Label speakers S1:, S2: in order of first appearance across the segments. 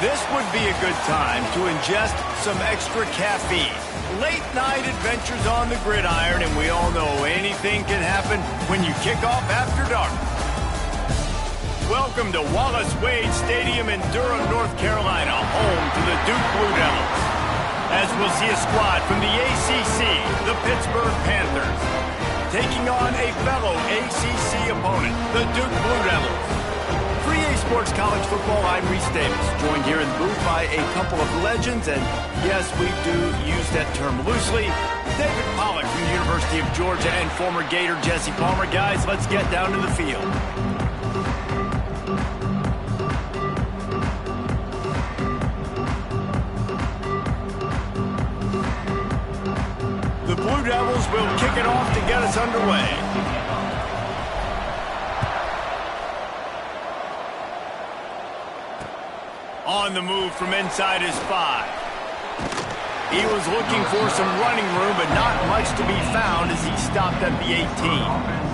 S1: This would be a good time to ingest some extra caffeine. Late night adventures on the gridiron, and we all know anything can happen when you kick off after dark. Welcome to Wallace Wade Stadium in Durham, North Carolina, home to the Duke Blue Devils. As we'll see a squad from the ACC, the Pittsburgh Panthers, taking on a fellow ACC opponent, the Duke Blue Devils. For EA Sports College Football, I'm Reese Davis, joined here in the booth by a couple of legends, and yes, we do use that term loosely. David Pollack from the University of Georgia and former Gator Jesse Palmer. Guys, let's get down to the field. The Blue Devils will kick it off to get us underway. On the move from inside his 5. He was looking for some running room, but not much to be found as he stopped at the 18.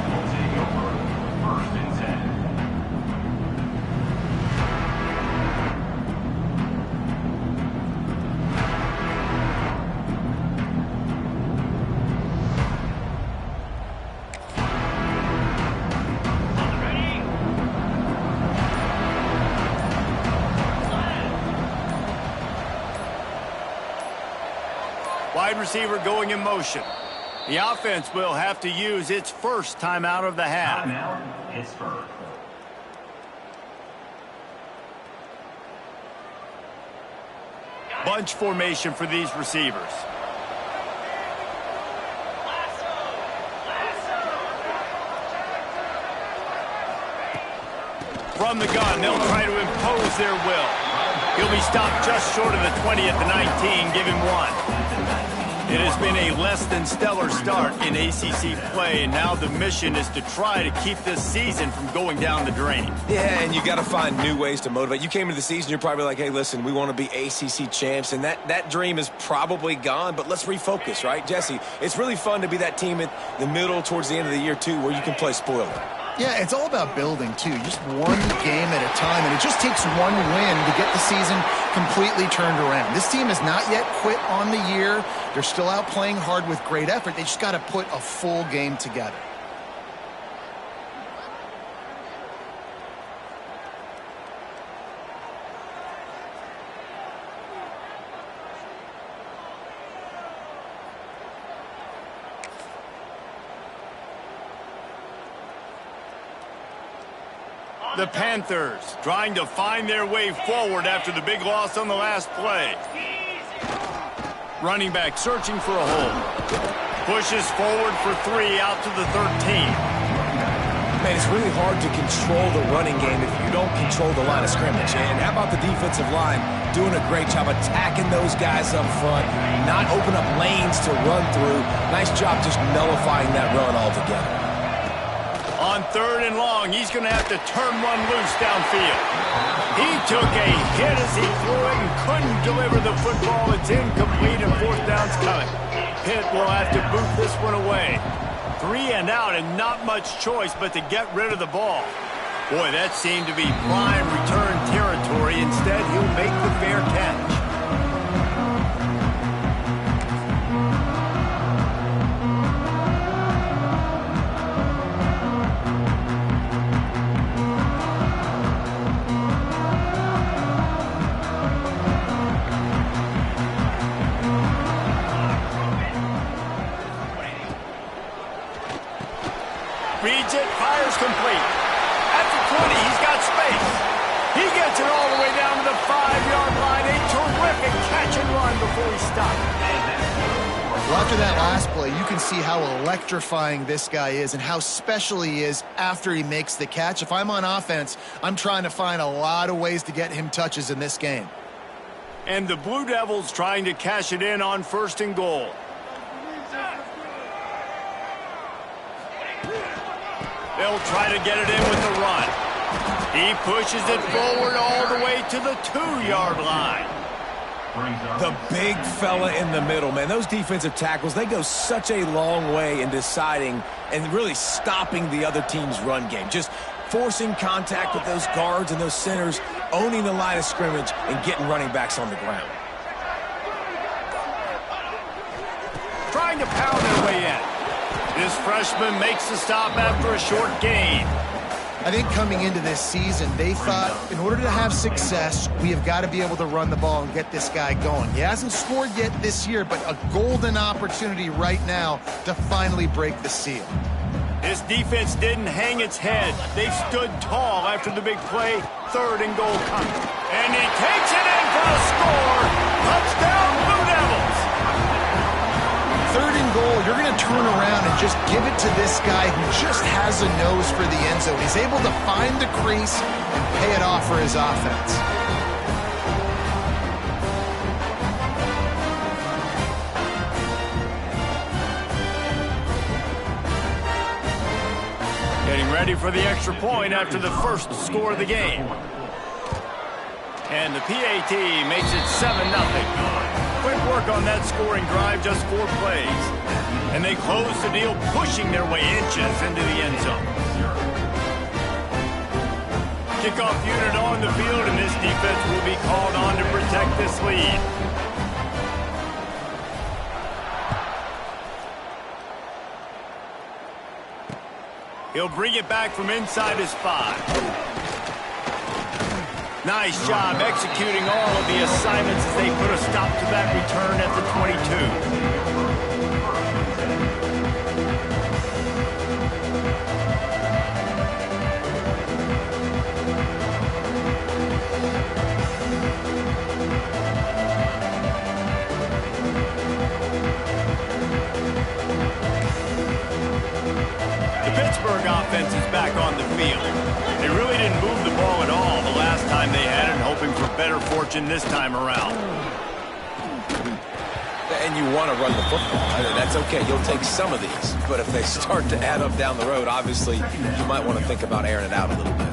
S1: Wide receiver going in motion. The offense will have to use its first timeout of the half.
S2: Timeout, Pittsburgh.
S1: Bunch formation for these receivers. From the gun, they'll try to impose their will. He'll be stopped just short of the 20 at the 19. Give him 1. It has been a less than stellar start in ACC play, and now the mission is to try to keep this season from going down the drain.
S3: Yeah, and you got to find new ways to motivate. You came into the season, you're probably like, hey, listen, we want to be ACC champs, and that dream is probably gone, but let's refocus, right? Jesse, it's really fun to be that team at the middle towards the end of the year, too, where you can play spoiler.
S4: Yeah, it's all about building, too. Just one game at a time, and it just takes one win to get the season completely turned around. This team has not yet quit on the year. They're still out playing hard with great effort. They just got to put a full game together.
S1: The Panthers trying to find their way forward after the big loss on the last play. Running back searching for a hole. Pushes forward for 3 out to the 13.
S3: Man, it's really hard to control the running game if you don't control the line of scrimmage. And how about the defensive line doing a great job attacking those guys up front, not open up lanes to run through. Nice job just nullifying that run altogether.
S1: On 3rd and long, he's going to have to turn one loose downfield. He took a hit as he threw it and couldn't deliver the football. It's incomplete and 4th down's coming. Pitt will have to boot this one away. 3 and out and not much choice but to get rid of the ball. Boy, that seemed to be prime return territory. Instead, he'll make the fair catch. Reads it, fires complete. At the 20, he's got space. He gets it all the way down to the 5-yard line. A terrific catch and run before he stopped.
S4: Well, after that last play, you can see how electrifying this guy is and how special he is after he makes the catch. If I'm on offense, I'm trying to find a lot of ways to get him touches in this game.
S1: And the Blue Devils trying to cash it in on 1st and goal. They'll try to get it in with the run. He pushes it forward all the way to the 2-yard line.
S3: The big fella in the middle, man. Those defensive tackles, they go such a long way in deciding and really stopping the other team's run game. Just forcing contact with those guards and those centers. owning the line of scrimmage and getting running backs on the ground.
S1: Trying to pound their way in. This freshman makes the stop after a short gain.
S4: I think coming into this season, they thought in order to have success, we have got to be able to run the ball and get this guy going. He hasn't scored yet this year, but a golden opportunity right now to finally break the seal.
S1: This defense didn't hang its head. They stood tall after the big play. 3rd and goal coming. And he takes it in for a score. Touchdown, Blue Devils.
S4: 3rd and goal, you're going to turn around and just give it to this guy who just has a nose for the end zone. He's able to find the crease and pay it off for his offense.
S1: Getting ready for the extra point after the first score of the game. And the PAT makes it 7-0. Quick work on that scoring drive, just 4 plays. And they close the deal, pushing their way inches into the end zone. Kickoff unit on the field, and this defense will be called on to protect this lead. He'll bring it back from inside his 5. Nice job executing all of the assignments as they put a stop to that return at the 22. Pittsburgh offense is back on the field. They really didn't move the ball at all the last time they had it, hoping for better fortune this time around.
S3: And you want to run the football. I mean, that's okay. You'll take some of these. But if they start to add up down the road, obviously, you might want to think about airing it out a little bit.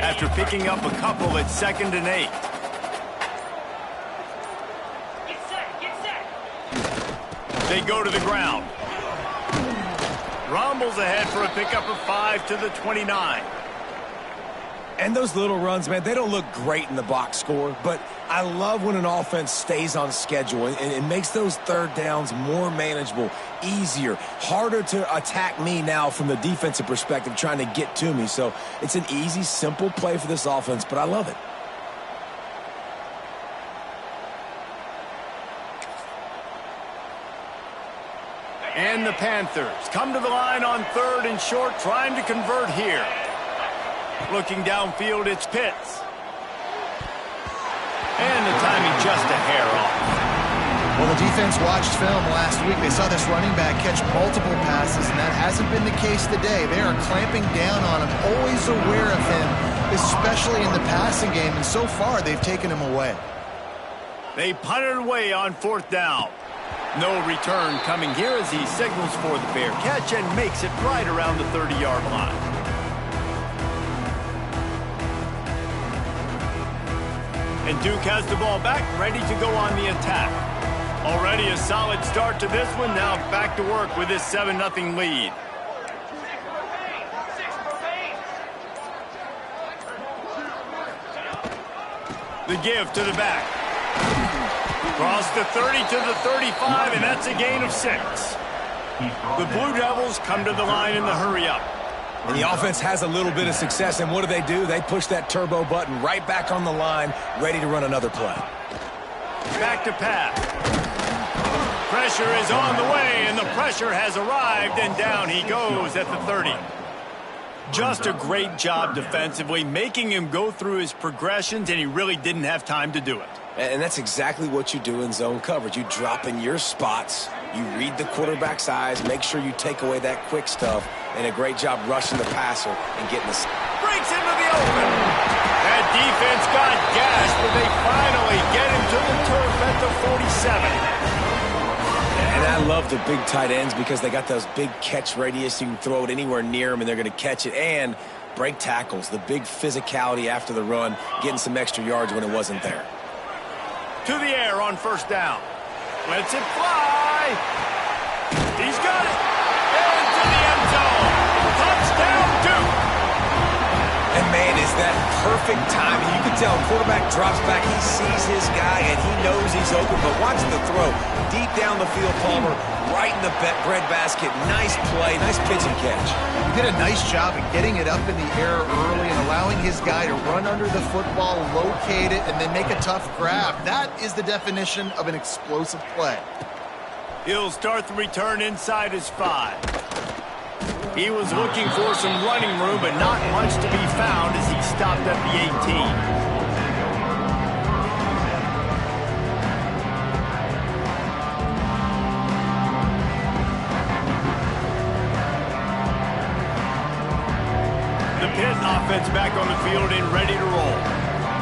S1: After picking up a couple at 2nd and 8. They go to the ground. Rumbles ahead for a pickup of 5 to the 29.
S3: And those little runs, man, they don't look great in the box score, but I love when an offense stays on schedule and it makes those 3rd downs more manageable, easier, harder to attack me now from the defensive perspective trying to get to me. So it's an easy, simple play for this offense, but I love it.
S1: And the Panthers come to the line on 3rd and short, trying to convert here. Looking downfield, it's Pitt. And the timing just a hair off.
S4: Well, the defense watched film last week. They saw this running back catch multiple passes, and that hasn't been the case today. They are clamping down on him, always aware of him, especially in the passing game, and so far they've taken him away.
S1: They punted away on 4th down. No return coming here as he signals for the fair catch and makes it right around the 30-yard line. And Duke has the ball back, ready to go on the attack. Already a solid start to this one. Now back to work with this 7-0 lead. The give to the back. Across the 30 to the 35, and that's a gain of 6. The Blue Devils come to the line in the hurry-up.
S3: And the offense has a little bit of success, and what do? They push that turbo button right back on the line, ready to run another play.
S1: Back to pass. Pressure is on the way, and the pressure has arrived, and down he goes at the 30. Just a great job defensively, making him go through his progressions, and he really didn't have time to do it.
S3: And that's exactly what you do in zone coverage. You drop in your spots, you read the quarterback's eyes, make sure you take away that quick stuff, and a great job rushing the passer and getting the...
S1: Breaks into the open. That defense got gashed, but they finally get him to the turf at the 47.
S3: And I love the big tight ends because they got those big catch radius. You can throw it anywhere near them, and they're going to catch it. And break tackles, the big physicality after the run, getting some extra yards when it wasn't there.
S1: To the air on 1st down. Lets it fly. He's got it. And to the end zone.
S3: that perfect timing. You can tell quarterback drops back. He sees his guy, and he knows he's open. But watch the throw. Deep down the field, Palmer, right in the breadbasket. Nice play, nice pitch and catch.
S4: He did a nice job of getting it up in the air early and allowing his guy to run under the football, locate it, and then make a tough grab. That is the definition of an explosive play.
S1: He'll start the return inside his 5. He was looking for some running room, but not much to be found as he stopped at the 18. The Pitt offense back on the field and ready to roll.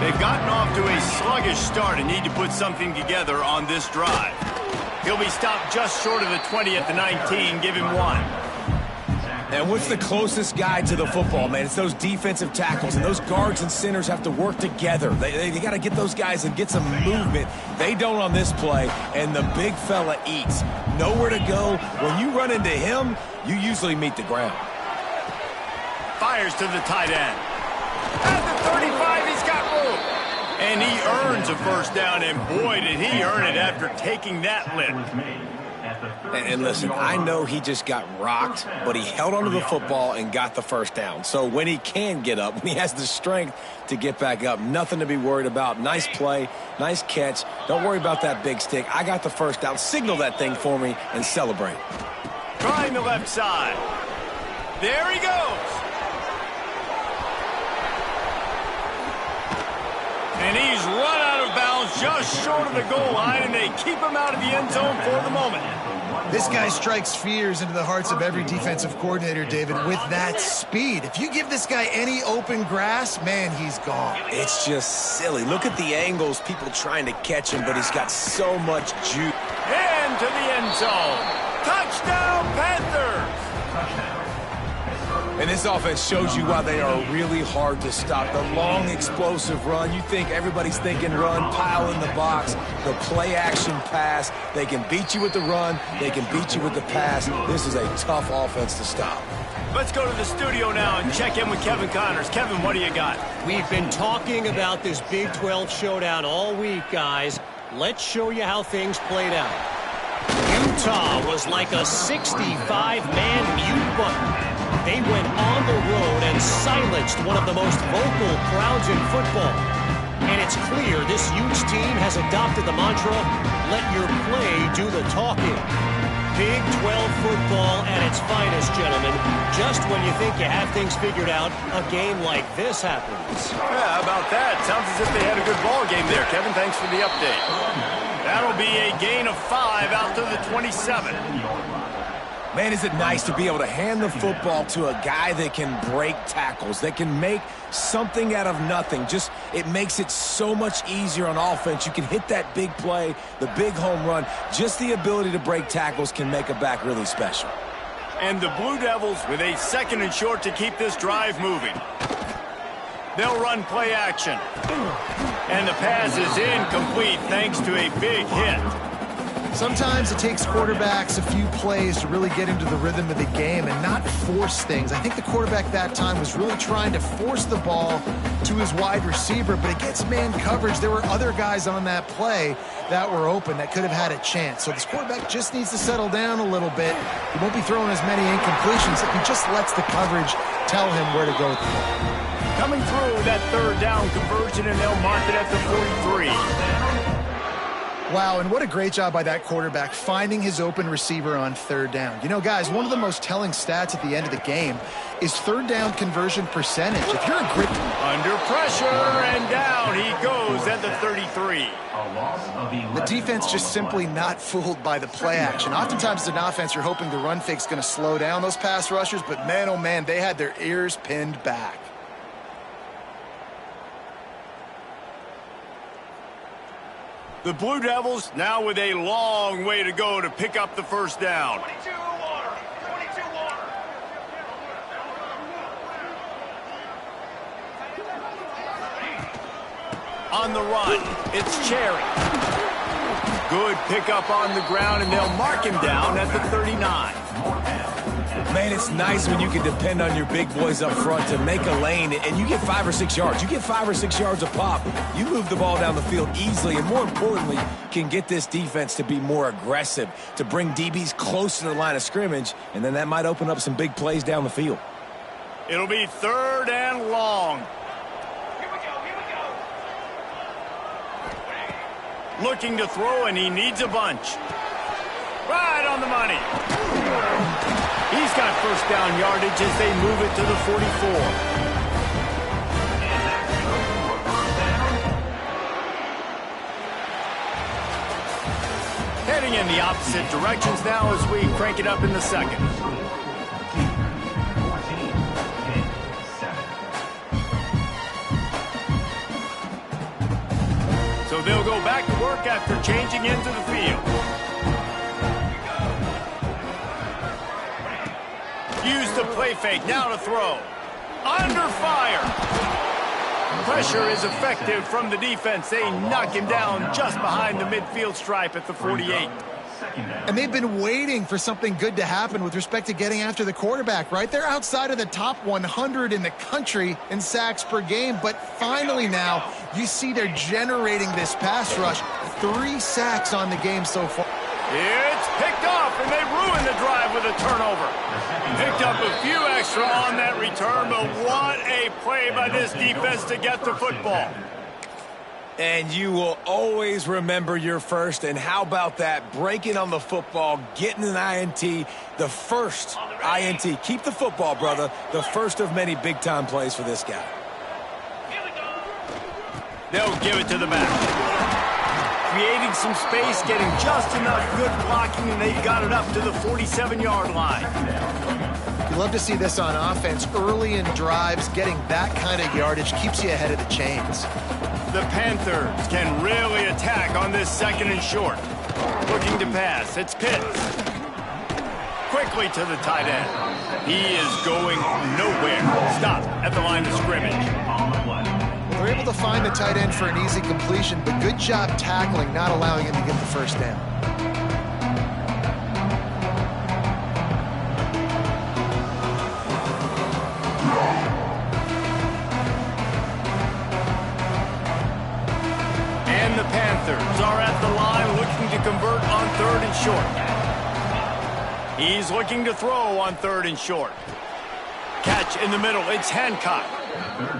S1: They've gotten off to a sluggish start and need to put something together on this drive. He'll be stopped just short of the 20 at the 19. Give him 1.
S3: And what's the closest guy to the football, man? It's those defensive tackles, and those guards and centers have to work together. They got to get those guys and get some movement. They don't on this play, and the big fella eats. Nowhere to go. When you run into him, you usually meet the ground.
S1: Fires to the tight end. At the 35, he's got room. And he earns a first down, and boy, did he earn it after taking that lift.
S3: And listen, I know he just got rocked, but he held onto the football and got the first down. So when he can get up, when he has the strength to get back up, nothing to be worried about. Nice play, nice catch. Don't worry about that big stick. I got the first down. Signal that thing for me and celebrate.
S1: Trying the left side. There he goes. And he's run out of bounds just short of the goal line, and they keep him out of the end zone for the moment.
S4: This guy strikes fears into the hearts of every defensive coordinator, David, with that speed. If you give this guy any open grass, man, he's gone.
S3: It's just silly. Look at the angles, people trying to catch him, but he's got so much juice.
S1: And to the end zone. Touchdown, Panthers!
S3: And this offense shows you why they are really hard to stop. The long, explosive run. You think everybody's thinking run, pile in the box, the play-action pass. They can beat you with the run. They can beat you with the pass. This is a tough offense to stop.
S1: Let's go to the studio now and check in with Kevin Connors. Kevin, what do you got?
S2: We've been talking about this Big 12 showdown all week, guys. Let's show you how things played out. Utah was like a 65-man mute button. They went on the road and silenced one of the most vocal crowds in football. And it's clear this Utes team has adopted the mantra, let your play do the talking. Big 12 football at its finest, gentlemen. Just when you think you have things figured out, a game like this happens.
S1: Yeah, how about that? Sounds as if they had a good ball game there, Kevin. Thanks for the update. That'll be a gain of 5 out to the 27.
S3: Man, is it nice to be able to hand the football to a guy that can break tackles, that can make something out of nothing. Just, it makes it so much easier on offense. You can hit that big play, the big home run. Just the ability to break tackles can make a back really special.
S1: And the Blue Devils with a 2nd and short to keep this drive moving. They'll run play action. And the pass is incomplete thanks to a big hit.
S4: Sometimes it takes quarterbacks a few plays to really get into the rhythm of the game and not force things. I think the quarterback that time was really trying to force the ball to his wide receiver, but against man coverage, there were other guys on that play that were open that could have had a chance. So this quarterback just needs to settle down a little bit. He won't be throwing as many incompletions if he just lets the coverage tell him where to go with the ball.
S1: Coming through that 3rd down conversion, and they'll mark it at the 43.
S4: Wow, and what a great job by that quarterback finding his open receiver on 3rd down. You know, guys, one of the most telling stats at the end of the game is 3rd down conversion percentage. If you're a great...
S1: Under pressure, and down he goes at the 33.
S4: The defense just simply not fooled by the play action. Oftentimes as an offense, you're hoping the run fake's going to slow down those pass rushers, but man, oh man, they had their ears pinned back.
S1: The Blue Devils now with a long way to go to pick up the first down. 22 water. On the run, it's Cherry. Good pickup on the ground, and they'll mark him down at the 39.
S3: Man, it's nice when you can depend on your big boys up front to make a lane, and you get 5 or 6 yards. You get 5 or 6 yards a pop. You move the ball down the field easily, and more importantly, can get this defense to be more aggressive, to bring DBs close to the line of scrimmage, and then that might open up some big plays down the field.
S1: It'll be 3rd and long. Looking to throw, and he needs a bunch. Right on the money. He's got first down yardage as they move it to the 44. Heading in the opposite directions now as we crank it up in the second. So they'll go back to work after changing into the field. Use the play fake, now to throw. Under fire. Pressure is effective from the defense. They knock him down just behind the midfield stripe at the 48.
S4: And they've been waiting for something good to happen with respect to getting after the quarterback, right? They're outside of the top 100 in the country in sacks per game, but finally now you see they're generating this pass rush. 3 sacks on the game so far.
S1: It's picked off, and they ruin the drive with a turnover. Picked up a few extra on that return, but what a play by this defense to get the football.
S3: And you will always remember your first. And how about that? Breaking on the football, getting an INT, the first INT. Keep the football, brother. The first of many big-time plays for this guy.
S1: They'll give it to the back. Creating some space, getting just enough good blocking, and they've got it up to the 47-yard line.
S4: You love to see this on offense. Early in drives, getting that kind of yardage keeps you ahead of the chains.
S1: The Panthers can really attack on this 2nd and short. Looking to pass, it's Pitt. Quickly to the tight end. He is going nowhere. Stop at the line of scrimmage.
S4: They're able to find the tight end for an easy completion, but good job tackling, not allowing him to get the first down.
S1: And the Panthers are at the line looking to convert on 3rd and short. He's looking to throw on 3rd and short. Catch in the middle, it's Hancock.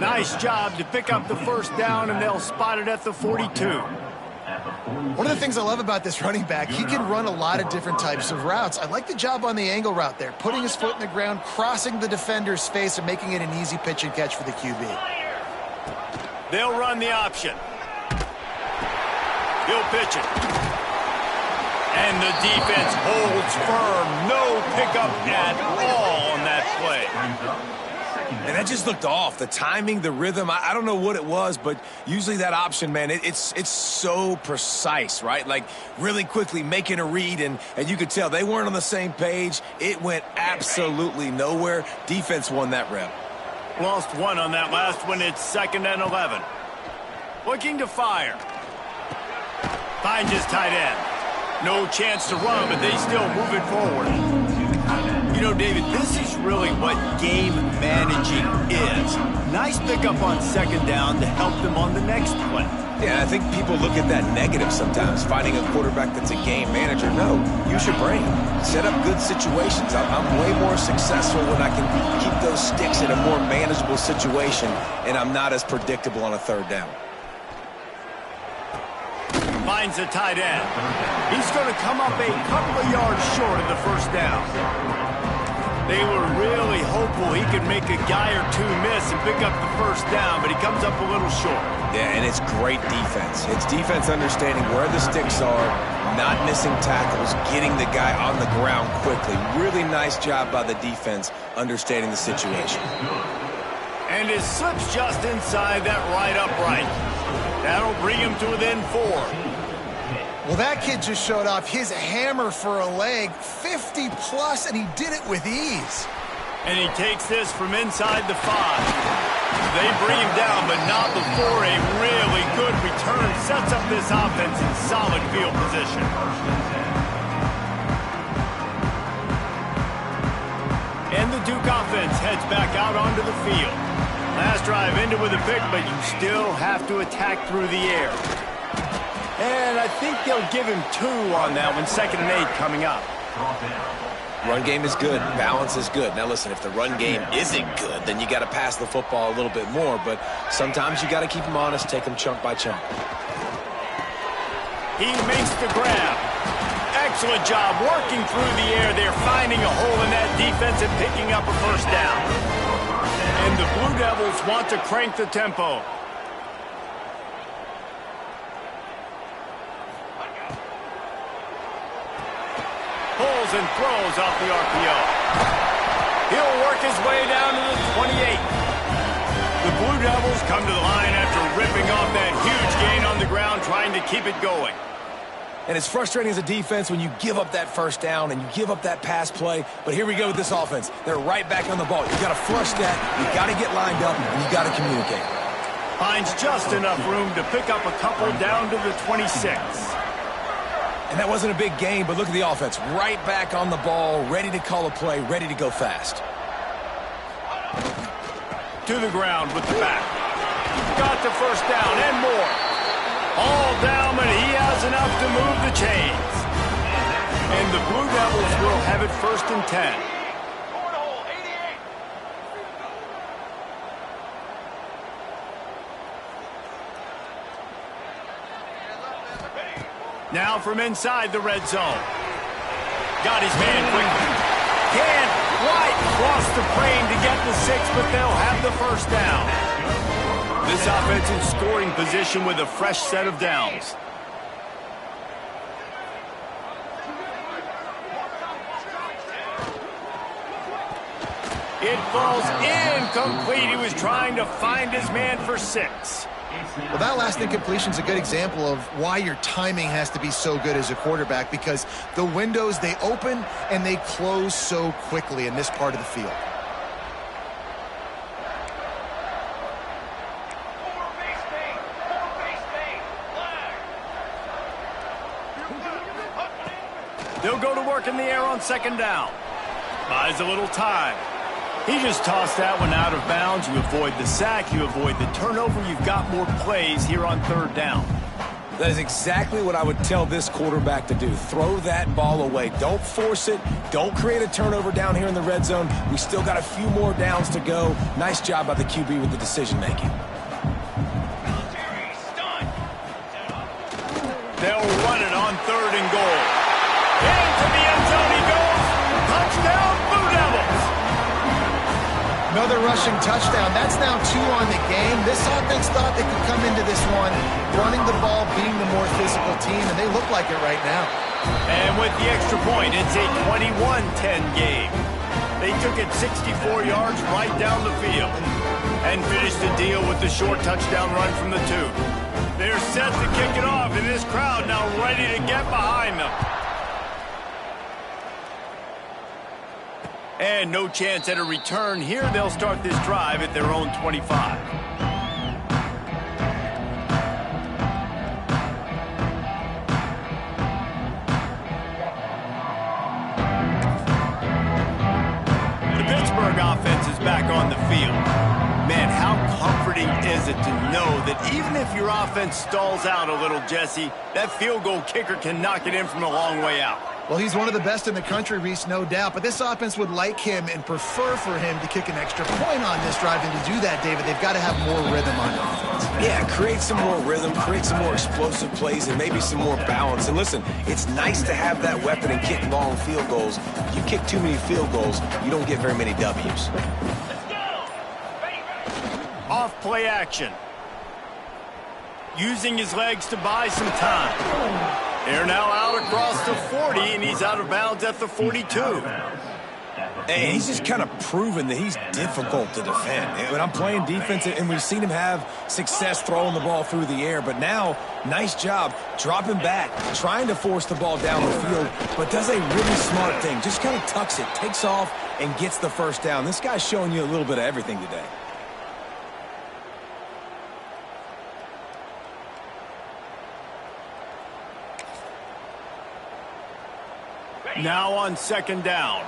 S1: Nice job to pick up the first down, and they'll spot it at the 42.
S4: One of the things I love about this running back, he can run a lot of different types of routes. I like the job on the angle route there, putting his foot in the ground, crossing the defender's face, and making it an easy pitch and catch for the QB.
S1: They'll run the option. He'll pitch it. And the defense holds firm. No pickup at all on that play.
S3: And that just looked off. The timing, the rhythm, I don't know what it was, but usually that option, man, it's so precise, right? Like really quickly making a read, and you could tell they weren't on the same page. It went absolutely nowhere. Defense won that rep.
S1: Lost 1 on that last one. It's 2nd and 11. Looking to fire. Finds his tight end. No chance to run, but they still move it forward. You know, David, this is really what game managing is. Nice pickup on 2nd down to help them on the next play.
S3: Yeah, I think people look at that negative sometimes, finding a quarterback that's a game manager. No, use your brain. Set up good situations. I'm way more successful when I can keep those sticks in a more manageable situation, and I'm not as predictable on a 3rd down.
S1: Finds a tight end. He's going to come up a couple of yards short of the first down. They were really hopeful he could make a guy or two miss and pick up the first down, but he comes up a little short.
S3: Yeah, and it's great defense. It's defense understanding where the sticks are, not missing tackles, getting the guy on the ground quickly. Really nice job by the defense understanding the situation.
S1: And it slips just inside that right upright. That'll bring him to within 4.
S4: Well, that kid just showed off his hammer for a leg, 50-plus, and he did it with ease.
S1: And he takes this from inside the 5. They bring him down, but not before a really good return sets up this offense in solid field position. Duke offense heads back out onto the field. Last drive ended with a pick, but you still have to attack through the air. And I think they'll give him 2 on that one. 2nd and 8 coming up.
S3: Run game is good. Balance is good. Now, listen, if the run game isn't good, then you got to pass the football a little bit more. But sometimes you got to keep them honest, take them chunk by chunk.
S1: He makes the grab. Excellent job working through the air there, finding a hole in that defense and picking up a first down. And the Blue Devils want to crank the tempo. Pulls and throws off the RPO. He'll work his way down to the 28. The Blue Devils come to the line after ripping off that huge gain on the ground, trying to keep it going.
S3: And it's frustrating as a defense when you give up that first down and you give up that pass play. But here we go with this offense. They're right back on the ball. You got to flush that. You got to get lined up, and you got to communicate.
S1: Finds just enough room to pick up a couple down to the 26.
S3: And that wasn't a big gain, but look at the offense. Right back on the ball, ready to call a play, ready to go fast.
S1: To the ground with the back. Got the first down and more. All down, but he has enough to move the chains. And the Blue Devils will have it 1st and 10. Now from inside the red zone. Got his man quickly. Can't quite cross the plane to get the 6, but they'll have the first down. This offense in scoring position with a fresh set of downs. It falls incomplete. He was trying to find his man for 6.
S4: Well, that last incompletion is a good example of why your timing has to be so good as a quarterback, because the windows, they open and they close so quickly in this part of the field.
S1: They'll go to work in the air on 2nd down. Buys a little time. He just tossed that one out of bounds. You avoid the sack. You avoid the turnover. You've got more plays here on 3rd down.
S3: That is exactly what I would tell this quarterback to do. Throw that ball away. Don't force it. Don't create a turnover down here in the red zone. We still got a few more downs to go. Nice job by the QB with the decision-making.
S1: They'll run it on 3rd and goal. Into the end zone he goes. Touchdown, Blue Devils.
S4: Another rushing touchdown. That's now 2 on the game. This offense thought they could come into this one running the ball, being the more physical team, and they look like it right now.
S1: And with the extra point, it's a 21-10 game. They took it 64 yards right down the field and finished the deal with the short touchdown run from the 2. They're set to kick it off, and this crowd now ready to get behind them. And no chance at a return here. They'll start this drive at their own 25. The Pittsburgh offense is back on the field. Man, how comforting is it to know that even if your offense stalls out a little, Jesse, that field goal kicker can knock it in from a long way out.
S4: Well, he's one of the best in the country, Reese, no doubt. But this offense would like him and prefer for him to kick an extra point on this drive. And to do that, David, they've got to have more rhythm on offense.
S3: Yeah, create some more rhythm, create some more explosive plays, and maybe some more balance. And listen, it's nice to have that weapon and kick long field goals. If you kick too many field goals, you don't get very many W's.
S1: Off play action. Using his legs to buy some time. They're now out across the 40, and he's out of bounds at the 42.
S3: And he's just kind of proven that he's difficult to defend. When I'm playing defense, and we've seen him have success throwing the ball through the air, but now, nice job dropping back, trying to force the ball down the field, but does a really smart thing. Just kind of tucks it, takes off, and gets the first down. This guy's showing you a little bit of everything today.
S1: Now on 2nd down.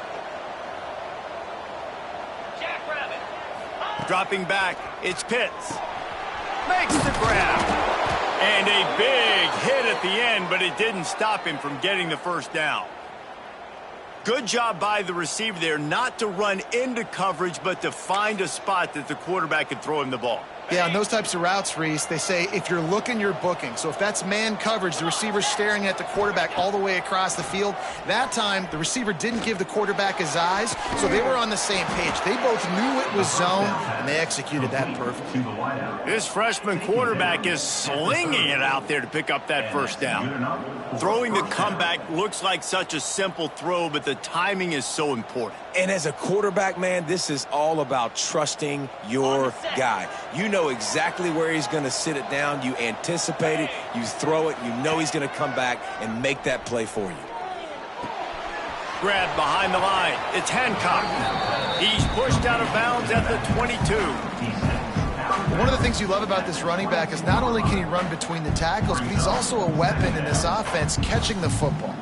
S1: Dropping back, it's Pitts. Makes the grab. And a big hit at the end, but it didn't stop him from getting the first down. Good job by the receiver there not to run into coverage, but to find a spot that the quarterback could throw him the ball.
S4: Yeah, on those types of routes, Reese, they say if you're looking, you're booking. So if that's man coverage, the receiver's staring at the quarterback all the way across the field. That time, the receiver didn't give the quarterback his eyes, so they were on the same page. They both knew it was zone, and they executed that perfectly.
S1: This freshman quarterback is slinging it out there to pick up that first down. Throwing the comeback looks like such a simple throw, but the timing is so important.
S3: And as a quarterback, man, this is all about trusting your guy. You know exactly where he's going to sit it down. You anticipate it. You throw it. You know he's going to come back and make that play for you.
S1: Grab behind the line. It's Hancock. He's pushed out of bounds at the 22.
S4: One of the things you love about this running back is not only can he run between the tackles, but he's also a weapon in this offense catching the football.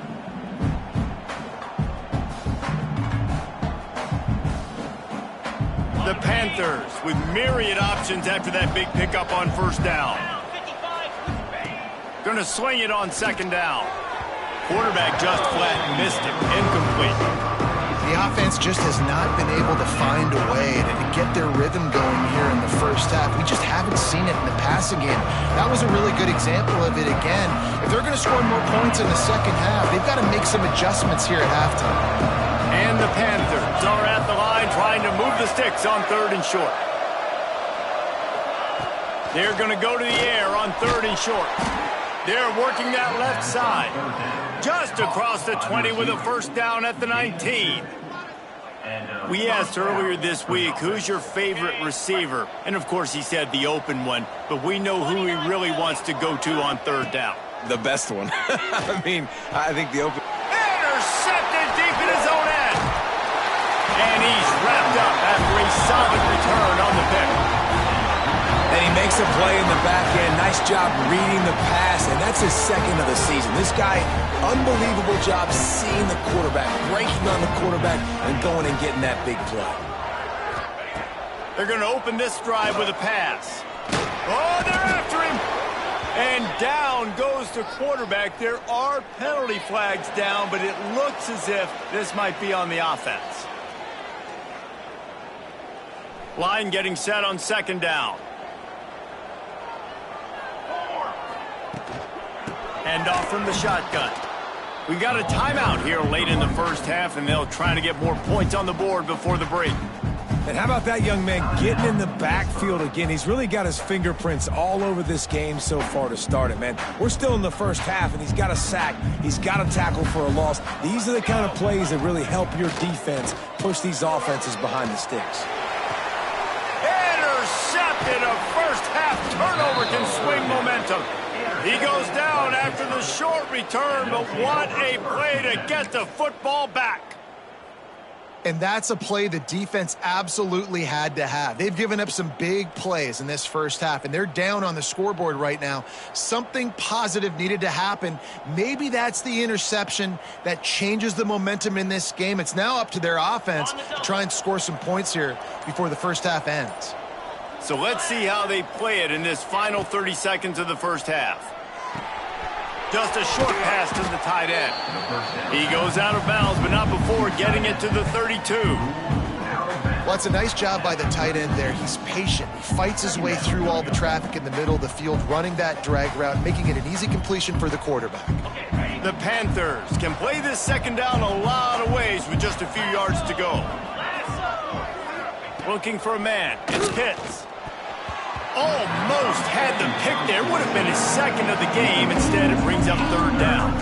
S1: The Panthers with myriad options after that big pickup on first down. Gonna sling it on second down. Quarterback just flat missed it. Incomplete.
S4: The offense just has not been able to find a way to get their rhythm going here in the first half. We just haven't seen it in the passing game. That was a really good example of it again. If they're going to score more points in the second half, they've got to make some adjustments here at halftime.
S1: And the Panthers are at the line trying to move the sticks on third and short. They're going to go to the air on third and short. They're working that left side. Just across the 20 with a first down at the 19. We asked earlier this week, who's your favorite receiver? And, of course, he said the open one. But we know who he really wants to go to on third down.
S3: The best one. I think the open...
S1: Intercepted deep in his own end. And he's wrapped up after a solid return on the pick.
S3: And he makes a play in the back end. Nice job reading the pass, and that's his second of the season. This guy, unbelievable job seeing the quarterback, breaking on the quarterback, and going and getting that big play.
S1: They're going to open this drive with a pass. Oh, they're after him. And down goes the quarterback. There are penalty flags down, but it looks as if this might be on the offense. Line getting set on second down. Hand off from the shotgun. We got a timeout here late in the first half, and they'll try to get more points on the board before the break.
S3: And how about that young man getting in the backfield again? He's really got his fingerprints all over this game so far to start it, man. We're still in the first half, and he's got a sack. He's got a tackle for a loss. These are the kind of plays that really help your defense push these offenses behind the sticks.
S1: Intercepted. A first half turnover can swing momentum. He goes down after the short return, but what a play to get the football back.
S4: And that's a play the defense absolutely had to have. They've given up some big plays in this first half, and they're down on the scoreboard right now. Something positive needed to happen. Maybe that's the interception that changes the momentum in this game. It's now up to their offense to try and score some points here before the first half ends.
S1: So let's see how they play it in this final 30 seconds of the first half. Just a short pass to the tight end. He goes out of bounds, but not before getting it to the 32.
S4: Well, it's a nice job by the tight end there. He's patient. He fights his way through all the traffic in the middle of the field, running that drag route, making it an easy completion for the quarterback.
S1: The Panthers can play this second down a lot of ways with just a few yards to go. Looking for a man. It's Pitts. Almost had the pick there. Would have been his second of the game. Instead, it brings up third down.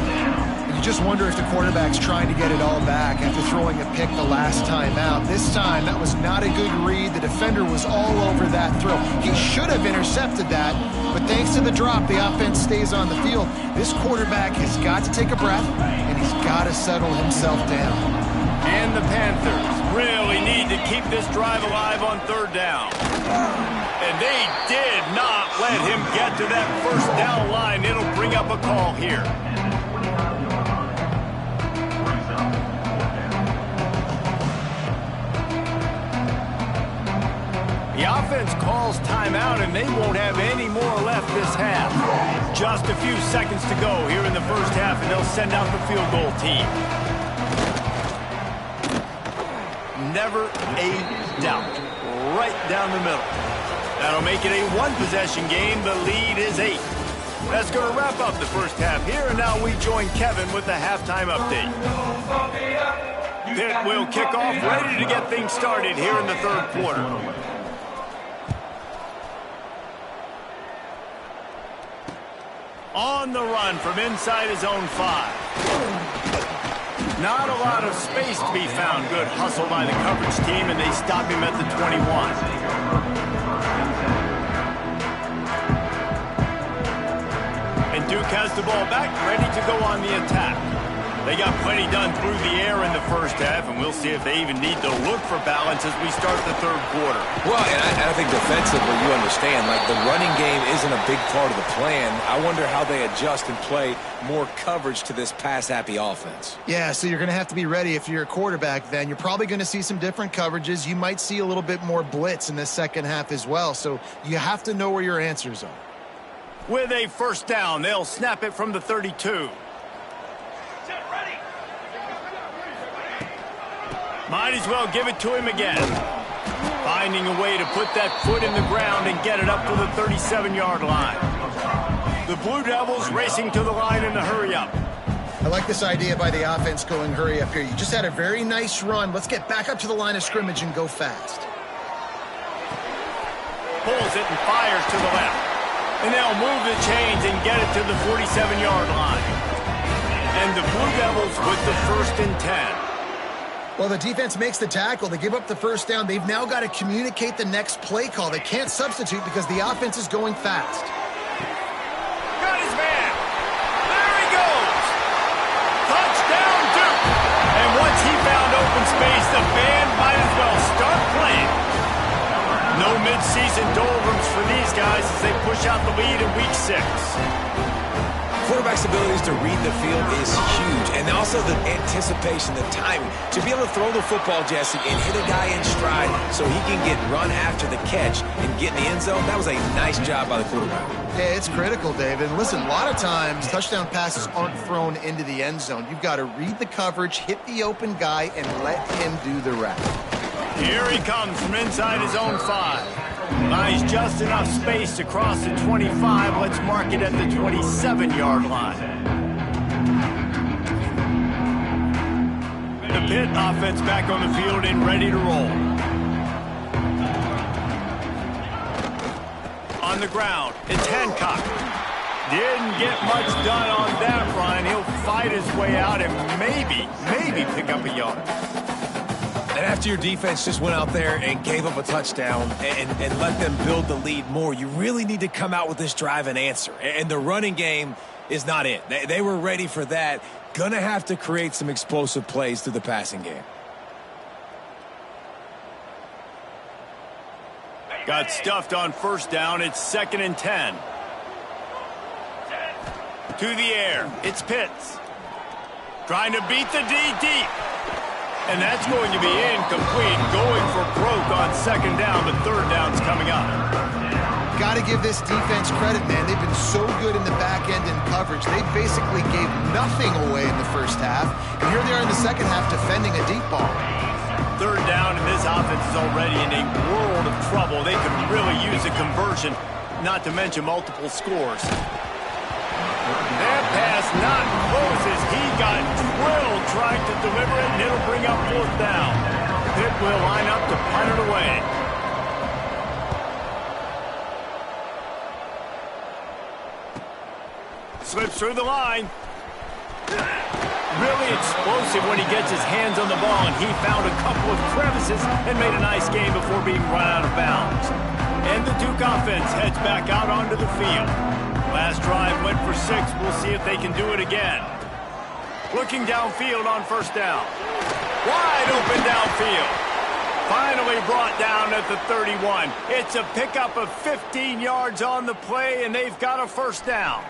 S4: You just wonder if the quarterback's trying to get it all back after throwing a pick the last time out. This time, that was not a good read. The defender was all over that throw. He should have intercepted that, but thanks to the drop, the offense stays on the field. This quarterback has got to take a breath, and he's got to settle himself down.
S1: And the Panthers really need to keep this drive alive on third down. And they did not let him get to that first down line. It'll bring up a call here. The offense calls timeout, and they won't have any more left this half. Just a few seconds to go here in the first half, and they'll send out the field goal team. Never a doubt. Right down the middle. That'll make it a one-possession game. The lead is 8. That's going to wrap up the first half here, and now we join Kevin with the halftime update. Pitt will kick off, ready to get things started here in the third quarter. On the run from inside his own 5. Not a lot of space to be found. Good hustle by the coverage team, and they stop him at the 21. And Duke has the ball back, ready to go on the attack. They got plenty done through the air in the first half, and we'll see if they even need to look for balance as we start the third quarter.
S3: Well, and I think defensively, you understand, like the running game isn't a big part of the plan. I wonder how they adjust and play more coverage to this pass-happy offense.
S4: Yeah, so you're going to have to be ready if you're a quarterback then. You're probably going to see some different coverages. You might see a little bit more blitz in the second half as well, so you have to know where your answers are.
S1: With a first down, they'll snap it from the 32. Might as well give it to him again. Finding a way to put that foot in the ground and get it up to the 37-yard line. The Blue Devils racing to the line in a hurry-up.
S4: I like this idea by the offense going hurry up here. You just had a very nice run. Let's get back up to the line of scrimmage and go fast.
S1: Pulls it and fires to the left. And they'll move the chains and get it to the 47-yard line. And the Blue Devils with the 1st and 10.
S4: Well, the defense makes the tackle. They give up the first down. They've now got to communicate the next play call. They can't substitute because the offense is going fast.
S1: Got his man. There he goes. Touchdown, Duke. And once he found open space, the band might as well start playing. No midseason doldrums for these guys as they push out the lead in week 6.
S3: Quarterback's abilities to read the field is huge, and also the anticipation, the timing. To be able to throw the football, Jesse, and hit a guy in stride so he can get run after the catch and get in the end zone, that was a nice job by the quarterback.
S4: Yeah, it's critical, David. And listen, a lot of times touchdown passes aren't thrown into the end zone. You've got to read the coverage, hit the open guy, and let him do the rest.
S1: Here he comes from inside his own 5. Buys just enough space to cross the 25. Let's mark it at the 27-yard line. The Pitt offense back on the field and ready to roll. On the ground, it's Hancock. Didn't get much done on that run. He'll fight his way out and maybe pick up a yard.
S3: And after your defense just went out there and gave up a touchdown and let them build the lead more, you really need to come out with this drive and answer. And the running game is not it. They were ready for that. Gonna have to create some explosive plays through the passing game.
S1: Got stuffed on first down. It's 2nd and 10. To the air. It's Pitts. Trying to beat the D deep. And that's going to be incomplete. Going for broke on 2nd down. The 3rd down's coming up.
S4: Got to give this defense credit, man. They've been so good in the back end in coverage. They basically gave nothing away in the first half. And here they are in the second half defending a deep ball.
S1: 3rd down, and this offense is already in a world of trouble. They could really use a conversion, not to mention multiple scores. That pass not close as he got drilled trying to deliver it, and it'll bring up 4th down. Pitt will line up to punt it away. Slips through the line. Really explosive when he gets his hands on the ball, and he found a couple of crevices and made a nice game before being run out of bounds. And the Duke offense heads back out onto the field. Last drive went for 6. We'll see if they can do it again. Looking downfield on 1st down. Wide open downfield. Finally brought down at the 31. It's a pickup of 15 yards on the play, and they've got a 1st down.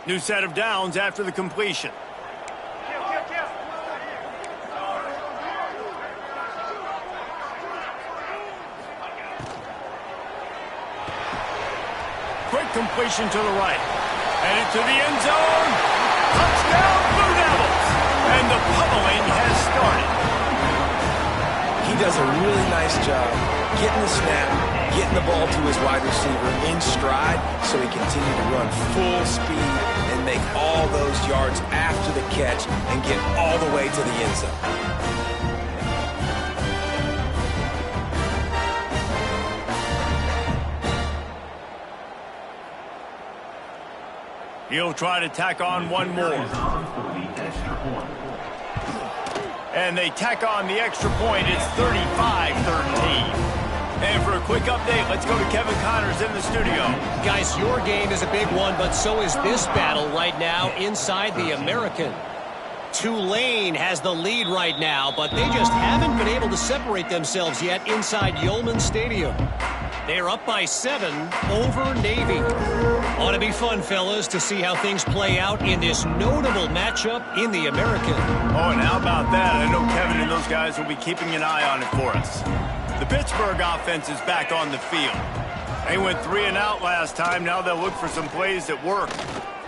S1: New set of downs after the completion. quick completion to the right. Headed to the end zone. Touchdown, Blue Devils. And the pummeling has started.
S3: He does a really nice job getting the snap, getting the ball to his wide receiver in stride so he continued to run full speed and make all those yards after the catch and get all the way to the end zone.
S1: He'll try to tack on one more. And they tack on the extra point. It's 35-13. And for a quick update, let's go to Kevin Connors in the studio.
S2: Guys, your game is a big one, but so is this battle right now inside the American. Tulane has the lead right now, but they just haven't been able to separate themselves yet inside Yulman Stadium. They're up by 7 over Navy. Ought to be fun, fellas, to see how things play out in this notable matchup in the American.
S1: Oh, and how about that? I know Kevin and those guys will be keeping an eye on it for us. The Pittsburgh offense is back on the field. They went 3 and out last time. Now they'll look for some plays that work.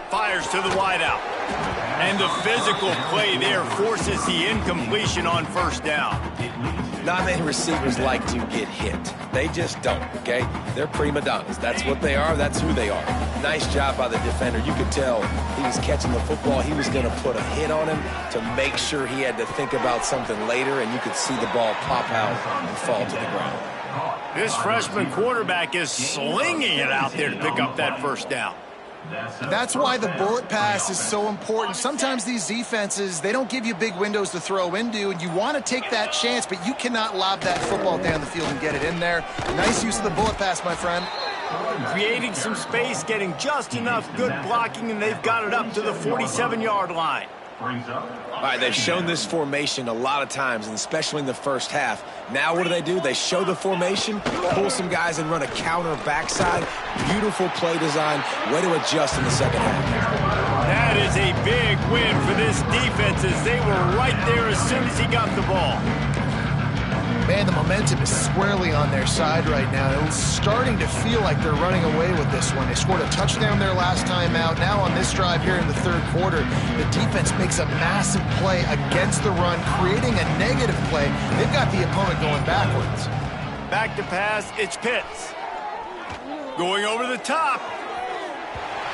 S1: Fires to the wideout. And the physical play there forces the incompletion on first down.
S3: Not many receivers like to get hit. They just don't, okay? They're prima donnas. That's what they are. That's who they are. Nice job by the defender. You could tell he was catching the football. He was going to put a hit on him to make sure he had to think about something later, and you could see the ball pop out and fall to the ground.
S1: This freshman quarterback is slinging it out there to pick up that first down.
S4: That's why the bullet pass is so important. Sometimes these defenses, they don't give you big windows to throw into, and you want to take that chance, but you cannot lob that football down the field and get it in there. Nice use of the bullet pass, my friend.
S1: Creating some space, getting just enough good blocking, and they've got it up to the 47-yard line.
S3: All right, they've shown this formation a lot of times, and especially in the first half. Now what do? They show the formation, pull some guys and run a counter backside. Beautiful play design. Way to adjust in the second half.
S1: That is a big win for this defense as they were right there as soon as he got the ball.
S4: Man, the momentum is squarely on their side right now. It's starting to feel like they're running away with this one. They scored a touchdown their last time out. Now on this drive here in the third quarter, the defense makes a massive play against the run, creating a negative play. They've got the opponent going backwards.
S1: Back to pass, it's Pitts. Going over the top.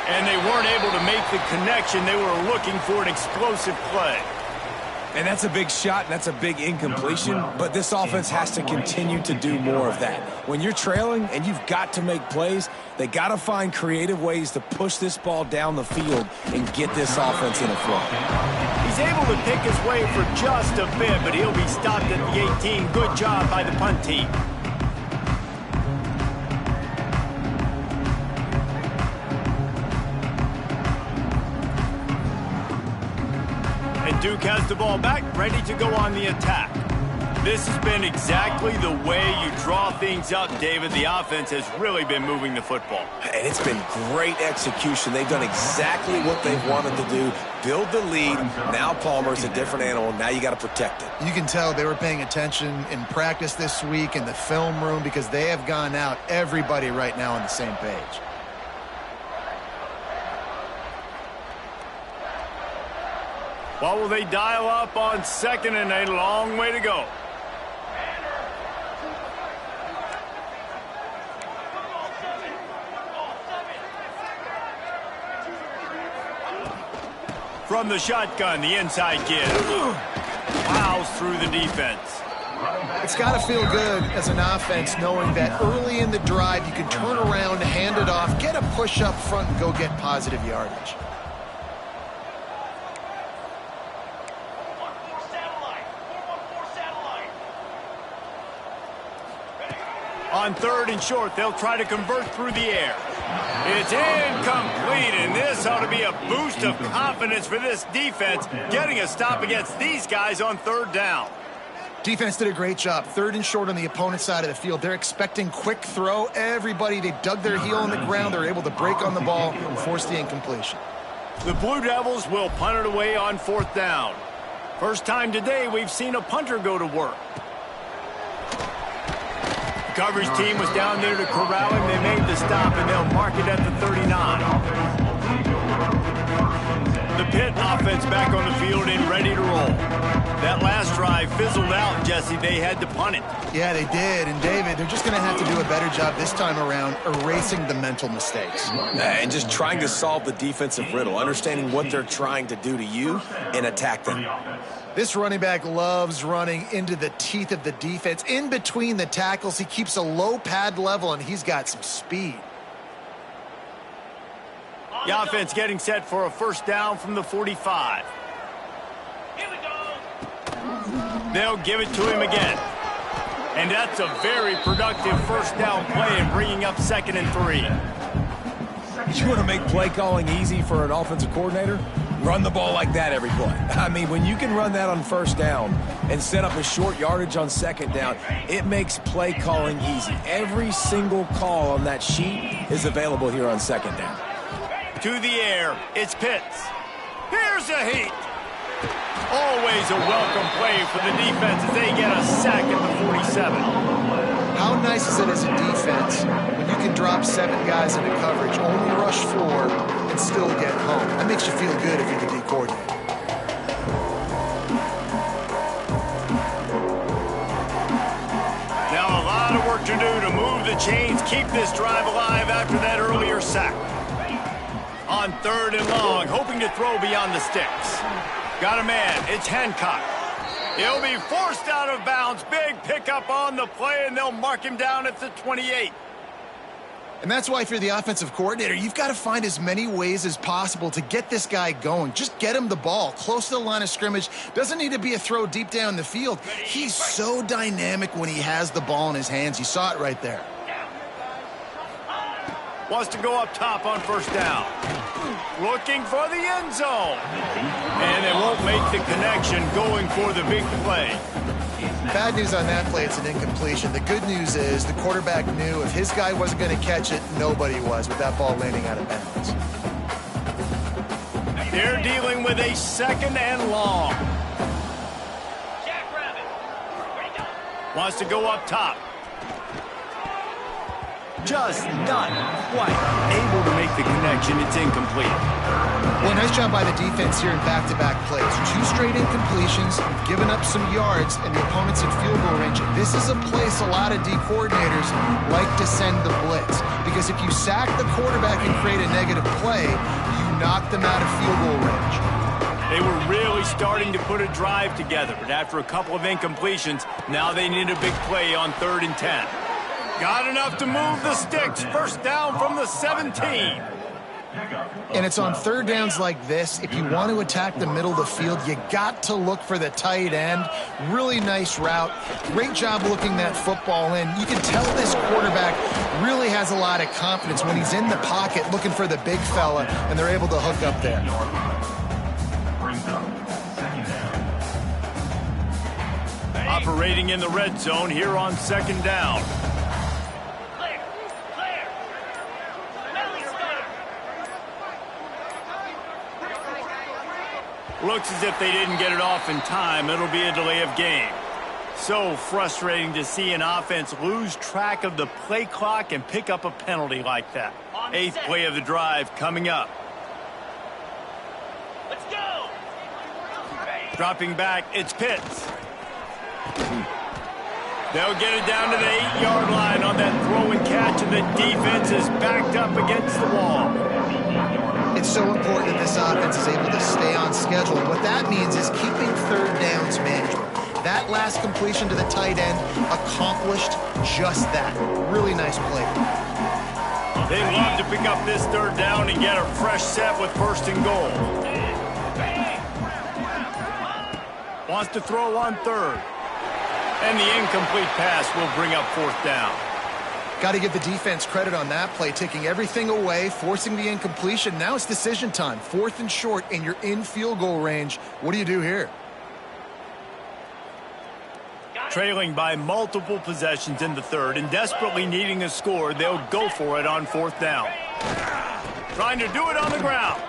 S1: And they weren't able to make the connection. They were looking for an explosive play.
S3: And that's a big shot, and that's a big incompletion, but this offense has to continue to do more of that. When you're trailing and you've got to make plays, they got to find creative ways to push this ball down the field and get this offense in a flow.
S1: He's able to pick his way for just a bit, but he'll be stopped at the 18. Good job by the punt team. Duke has the ball back, ready to go on the attack. This has been exactly the way you draw things up, David. The offense has really been moving the football.
S3: And it's been great execution. They've done exactly what they've wanted to do. Build the lead. Now Palmer's a different animal. Now you got to protect it.
S4: You can tell they were paying attention in practice this week in the film room because they have gone out, everybody right now on the same page.
S1: What will they dial up on second and a long way to go? From the shotgun, the inside give. Plows through the defense.
S4: It's got to feel good as an offense knowing that early in the drive you can turn around, hand it off, get a push up front, and go get positive yardage.
S1: On third and short, they'll try to convert through the air. It's incomplete, and this ought to be a boost of confidence for this defense, getting a stop against these guys on third down.
S4: Defense did a great job. Third and short on the opponent's side of the field. They're expecting quick throw. Everybody, they dug their heel in the ground. They're able to break on the ball and force the incompletion.
S1: The Blue Devils will punt it away on fourth down. First time today we've seen a punter go to work. coverage team was down there to corral him. They made the stop, and they'll mark it at the 39. The Pitt offense back on the field and ready to roll. That last drive fizzled out, Jesse. They had to punt it.
S4: Yeah, they did. And, David, they're just going to have to do a better job this time around erasing the mental mistakes.
S3: And just trying to solve the defensive riddle, understanding what they're trying to do to you and attack them.
S4: This running back loves running into the teeth of the defense. In between the tackles, he keeps a low pad level, and he's got some speed.
S1: The offense getting set for a first down from the 45.
S5: Here we go.
S1: They'll give it to him again. And that's a very productive first down play and bringing up 2nd and 3.
S3: You want to make play calling easy for an offensive coordinator? Run the ball like that every play. I mean, when you can run that on first down and set up a short yardage on 2nd down, it makes play calling easy. Every single call on that sheet is available here on 2nd down.
S1: To the air, it's Pitts. Here's a heat. Always a welcome play for the defense as they get a sack at the 47.
S4: How nice is it as a defense when you can drop 7 guys into coverage, only rush 4, and still get home? That makes you feel good if you're the D coordinator.
S1: Now a lot of work to do to move the chains, keep this drive alive after that earlier sack. On 3rd and long, hoping to throw beyond the sticks. Got a man, it's Hancock. He'll be forced out of bounds. Big pickup on the play, and they'll mark him down at the 28.
S4: And that's why if you're the offensive coordinator, you've got to find as many ways as possible to get this guy going. Just get him the ball close to the line of scrimmage. Doesn't need to be a throw deep down the field. He's so dynamic when he has the ball in his hands. You saw it right there.
S1: Wants to go up top on first down. Looking for the end zone. And they won't make the connection going for the big play.
S4: Bad news on that play, it's an incompletion. The good news is the quarterback knew if his guy wasn't going to catch it, nobody was with that ball landing out of bounds.
S1: They're dealing with a 2nd and long. Wants to go up top. Just not quite able to make the connection. It's incomplete.
S4: Well, nice job by the defense here in back-to-back plays. 2 straight incompletions, given up some yards, and the opponent's in field goal range. This is a place a lot of D coordinators like to send the blitz, because if you sack the quarterback and create a negative play, you knock them out of field goal range.
S1: They were really starting to put a drive together, but after a couple of incompletions, now they need a big play on 3rd and 10. Got enough to move the sticks. First down from the 17.
S4: And it's on 3rd downs like this. If you want to attack the middle of the field, you got to look for the tight end. Really nice route. Great job looking that football in. You can tell this quarterback really has a lot of confidence when he's in the pocket looking for the big fella, and they're able to hook up there.
S1: Operating in the red zone here on 2nd down. Looks as if they didn't get it off in time. It'll be a delay of game. So frustrating to see an offense lose track of the play clock and pick up a penalty like that. 8th play of the drive coming up.
S5: Let's go.
S1: Dropping back, it's Pitts. They'll get it down to the 8-yard line on that throw and catch, and the defense is backed up against the wall.
S4: It's so important that this offense is able to stay on schedule. And what that means is keeping 3rd downs management. That last completion to the tight end accomplished just that. Really nice play.
S1: They love to pick up this 3rd down and get a fresh set with 1st and goal. Wants to throw on 3rd. And the incomplete pass will bring up 4th down.
S4: Got to give the defense credit on that play, taking everything away, forcing the incompletion. Now it's decision time. 4th and short, and you're in field goal range. What do you do here?
S1: Trailing by multiple possessions in the 3rd and desperately needing a score, they'll go for it on 4th down. Trying to do it on the ground.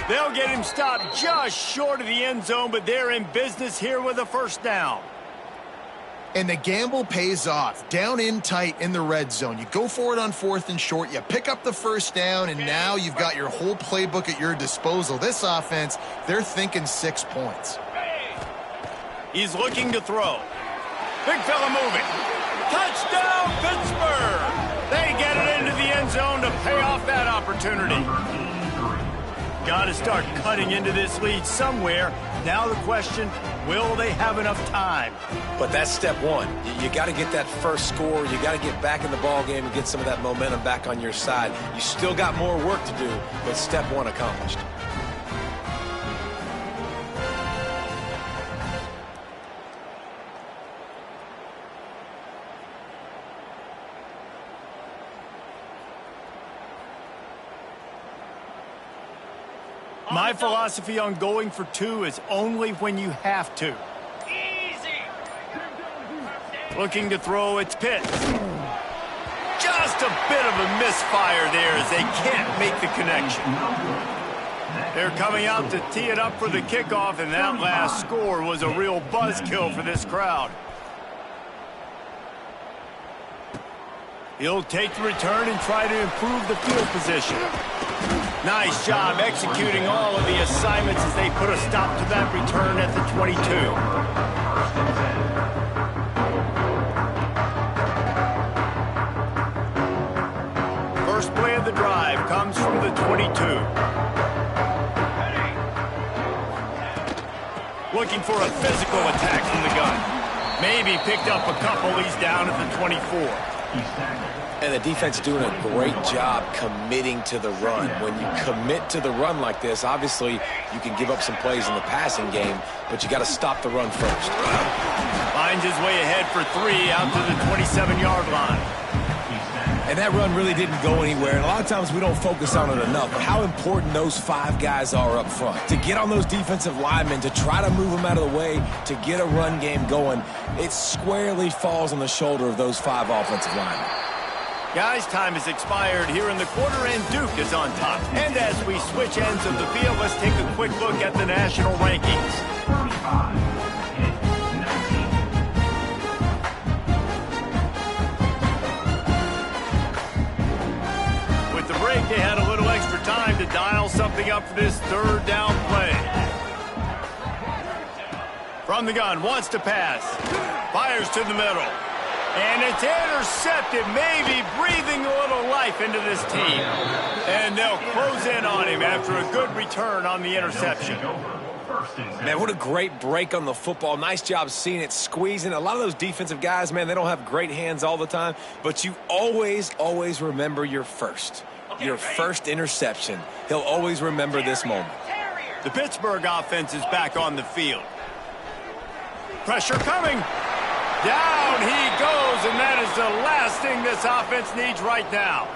S1: They'll get him stopped just short of the end zone, but they're in business here with a 1st down.
S4: And the gamble pays off. Down in tight in the red zone. You go for it on 4th and short. You pick up the first down, and now you've got your whole playbook at your disposal. This offense, they're thinking 6 points.
S1: He's looking to throw. Big fella moving. Touchdown, Pittsburgh! They get it into the end zone to pay off that opportunity. Got to start cutting into this lead somewhere. Now the question, will they have enough time?
S3: But that's step one. You got to get that first score. You got to get back in the ball game and get some of that momentum back on your side. You still got more work to do, but step one accomplished.
S1: My philosophy on going for 2 is only when you have to.
S5: Easy.
S1: Looking to throw, it's Pitt. Just a bit of a misfire there as they can't make the connection. They're coming out to tee it up for the kickoff, and that last score was a real buzzkill for this crowd. He'll take the return and try to improve the field position. Nice job executing all of the assignments as they put a stop to that return at the 22. First play of the drive comes from the 22. Looking for a physical attack from the gun. Maybe picked up a couple. He's down at the 24.
S3: And the defense doing a great job committing to the run. When you commit to the run like this, obviously you can give up some plays in the passing game, but you got to stop the run first.
S1: Finds his way ahead for 3 out to the 27-yard line.
S3: And that run really didn't go anywhere. And a lot of times we don't focus on it enough. But how important those 5 guys are up front. To get on those defensive linemen, to try to move them out of the way, to get a run game going, it squarely falls on the shoulder of those 5 offensive linemen.
S1: Guys, time has expired here in the quarter, and Duke is on top. And as we switch ends of the field, let's take a quick look at the national rankings. With the break, they had a little extra time to dial something up for this third down play. From the gun, wants to pass. Fires to the middle. And it's intercepted, maybe breathing a little life into this team. And they'll close in on him after a good return on the interception.
S3: Man, what a great break on the football. Nice job seeing it, squeezing. A lot of those defensive guys, man, they don't have great hands all the time, but you always, always remember your first. Your first interception. He'll always remember this moment.
S1: The Pittsburgh offense is back on the field. Pressure coming. Down he goes, and that is the last thing this offense needs right now.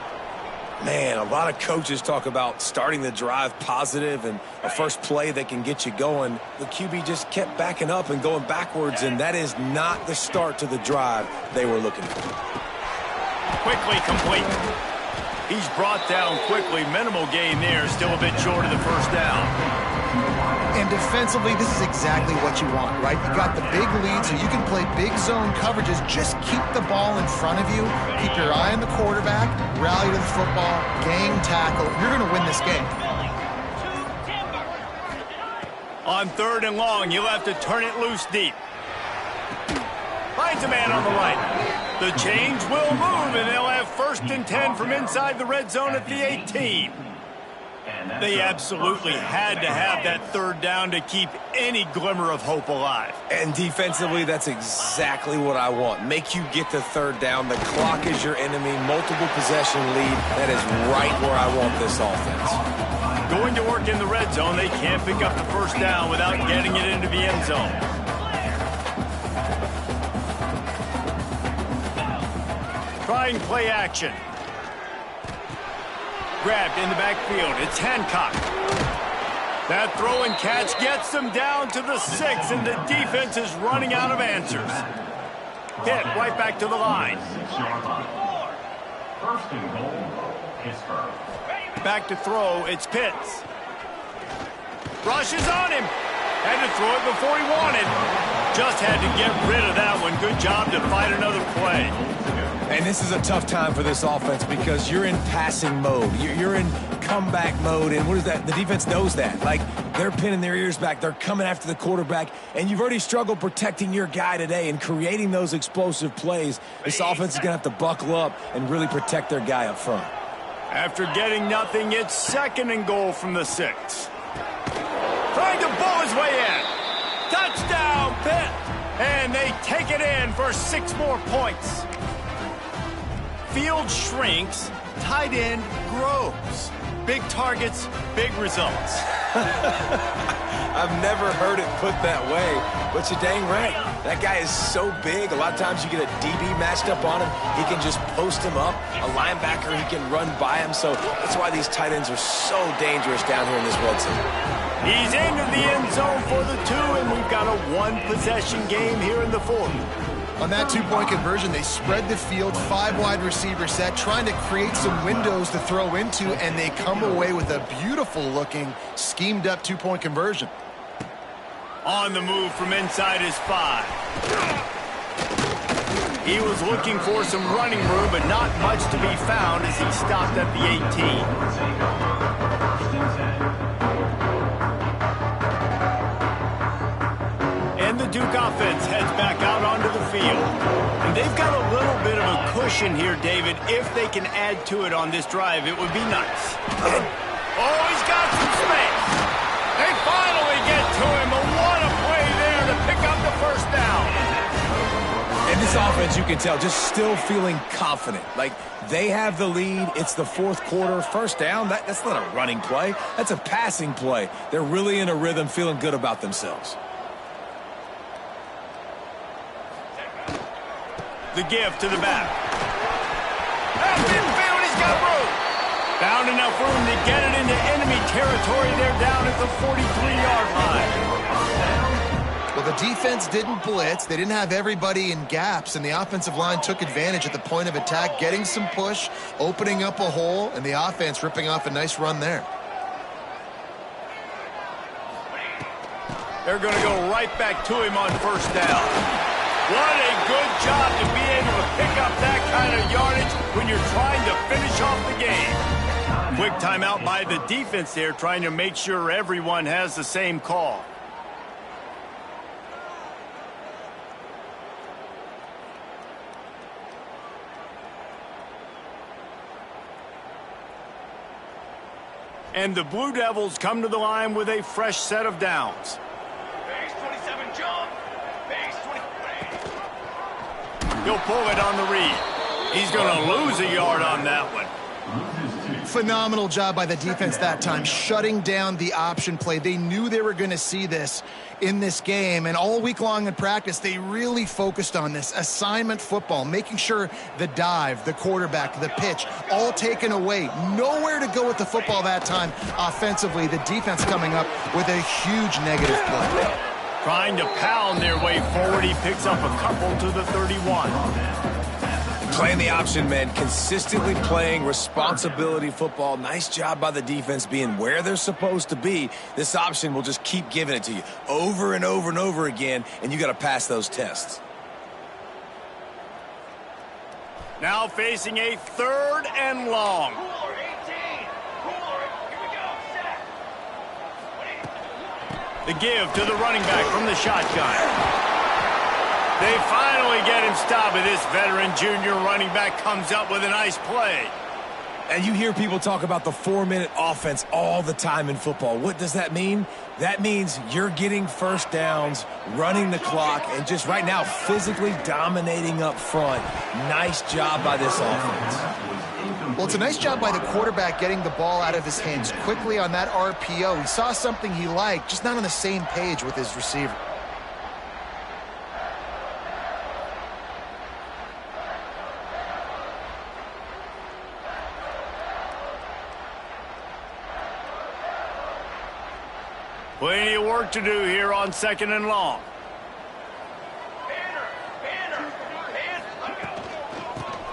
S3: Man, a lot of coaches talk about starting the drive positive and a first play that can get you going. The QB just kept backing up and going backwards, and that is not the start to the drive they were looking for.
S1: Quickly complete. He's brought down quickly. Minimal gain there, still a bit short of the first down.
S4: And defensively, this is exactly what you want, right? You got the big lead, so you can play big zone coverages. Just keep the ball in front of you. Keep your eye on the quarterback. Rally to the football. Gang tackle. You're going to win this game.
S1: On 3rd and long, you'll have to turn it loose deep. Finds a man on the right. The change will move, and they'll have 1st and 10 from inside the red zone at the 18. They absolutely had to have that 3rd down to keep any glimmer of hope alive.
S3: And defensively, that's exactly what I want. Make you get the 3rd down. The clock is your enemy. Multiple possession lead. That is right where I want this offense.
S1: Going to work in the red zone, they can't pick up the 1st down without getting it into the end zone. Trying play action. Grabbed in the backfield. It's Hancock. That throw and catch gets them down to the 6, and the defense is running out of answers. Pitt right back to the line.
S6: 1st and goal, Pittsburgh.
S1: Back to throw. It's Pitts. Rushes on him. Had to throw it before he wanted. Just had to get rid of that one. Good job to fight another play.
S3: And this is a tough time for this offense because you're in passing mode. You're in comeback mode, and what is that? The defense knows that. Like, they're pinning their ears back. They're coming after the quarterback, and you've already struggled protecting your guy today and creating those explosive plays. This offense is going to have to buckle up and really protect their guy up front.
S1: After getting nothing, it's 2nd and goal from the 6. Trying to bull his way in. Touchdown, Pitt! And they take it in for 6 more points. Field shrinks, tight end grows. Big targets, big results.
S3: I've never heard it put that way, but you're dang right. That guy is so big. A lot of times you get a DB matched up on him. He can just post him up. A linebacker, he can run by him. So that's why these tight ends are so dangerous down here in this red zone.
S1: He's into the end zone for the 2, and we've got a 1-possession game here in the 4th.
S4: On that 2-point conversion, they spread the field, 5 wide receiver set, trying to create some windows to throw into, and they come away with a beautiful-looking, schemed-up 2-point conversion.
S1: On the move from inside his 5. He was looking for some running room, but not much to be found as he stopped at the 18. And the Duke offense heads back out onto the field. And they've got a little bit of a cushion here, David. If they can add to it on this drive, it would be nice. Oh, he's got some space. They finally get to him. But what a play there to pick up the 1st down.
S3: And this offense, you can tell, just still feeling confident. Like, they have the lead. It's the 4th quarter. 1st down, that's not a running play. That's a passing play. They're really in a rhythm, feeling good about themselves.
S1: The give to the back. At midfield, he's got room. Found enough room to get it into enemy territory. They're down at the 43-yard line.
S4: Well, the defense didn't blitz. They didn't have everybody in gaps, and the offensive line took advantage at the point of attack, getting some push, opening up a hole, and the offense ripping off a nice run there.
S1: They're going to go right back to him on 1st down. What a good job to be able to pick up that kind of yardage when you're trying to finish off the game. Quick timeout by the defense there, trying to make sure everyone has the same call. And the Blue Devils come to the line with a fresh set of downs.
S5: Base 27 jump. Base 20.
S1: He'll pull it on the read. He's going to lose a yard on that one.
S4: Phenomenal job by the defense that time, shutting down the option play. They knew they were going to see this in this game, and all week long in practice, they really focused on this assignment football, making sure the dive, the quarterback, the pitch, all taken away. Nowhere to go with the football that time offensively. The defense coming up with a huge negative play.
S1: Trying to pound their way forward. He picks up a couple to the 31.
S3: Playing the option, man. Consistently playing responsibility football. Nice job by the defense being where they're supposed to be. This option will just keep giving it to you over and over and over again, and you got to pass those tests.
S1: Now facing a 3rd and long.
S5: Cooler 18. Cooler. Here we go. Set.
S1: The give to the running back from the shotgun. They finally get him stopped, and this veteran junior running back comes up with a nice play.
S3: And you hear people talk about the 4-minute offense all the time in football. What does that mean? That means you're getting first downs, running the clock, and just right now physically dominating up front. Nice job by this offense.
S4: Well, it's a nice job by the quarterback getting the ball out of his hands quickly on that RPO. He saw something he liked, just not on the same page with his receiver.
S1: Plenty of work to do here on 2nd and long.
S5: Banner. Banner. Banner.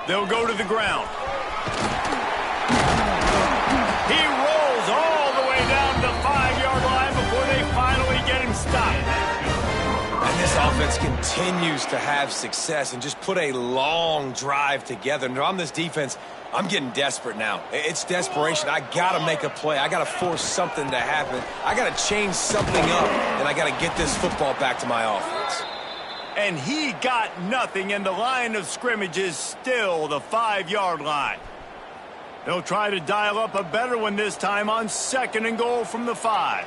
S1: They'll go to the ground. He rolls all the way down the 5-yard line before they finally get him stopped.
S3: And this offense offense continues to have success and just put a long drive together. And on this defense, I'm getting desperate now. It's desperation. I got to make a play. I got to force something to happen. I got to change something up, and I got to get this football back to my offense.
S1: And he got nothing, and the line of scrimmage is still the 5-yard line. They'll try to dial up a better one this time on 2nd and goal from the 5.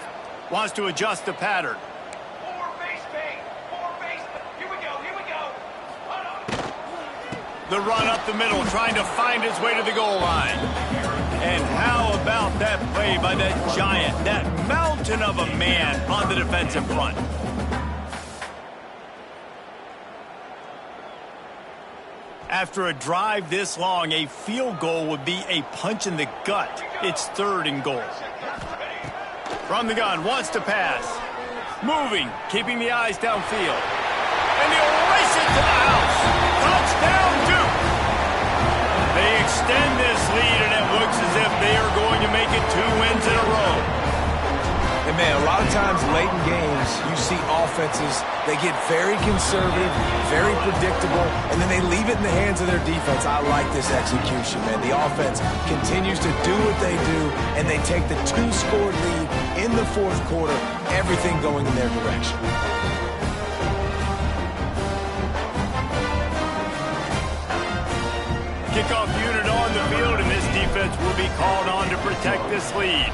S1: Wants to adjust the pattern. The run up the middle, trying to find his way to the goal line. And how about that play by that giant, that mountain of a man on the defensive front? After a drive this long, a field goal would be a punch in the gut. It's 3rd and goal. From the gun, wants to pass. Moving, keeping the eyes downfield. And he'll race it to the house. Touchdown, Duke! They extend this lead, and it looks as if they are going to make it 2 wins in a row.
S3: And, man, a lot of times late in games, you see offenses, they get very conservative, very predictable, and then they leave it in the hands of their defense. I like this execution, man. The offense continues to do what they do, and they take the 2-score lead in the 4th quarter, everything going in their direction.
S1: Kickoff unit on the field, and this defense will be called on to protect this lead.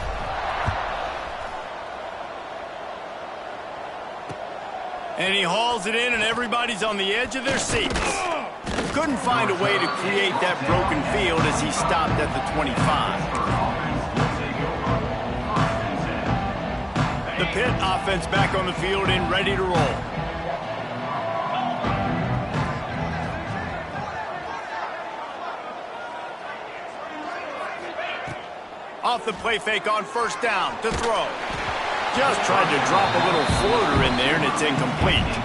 S1: And he hauls it in, and everybody's on the edge of their seats. Couldn't find a way to create that broken field as he stopped at the 25. The Pitt offense back on the field and ready to roll. Off the play fake on 1st down to throw. Just tried to drop a little floater in there, and it's incomplete.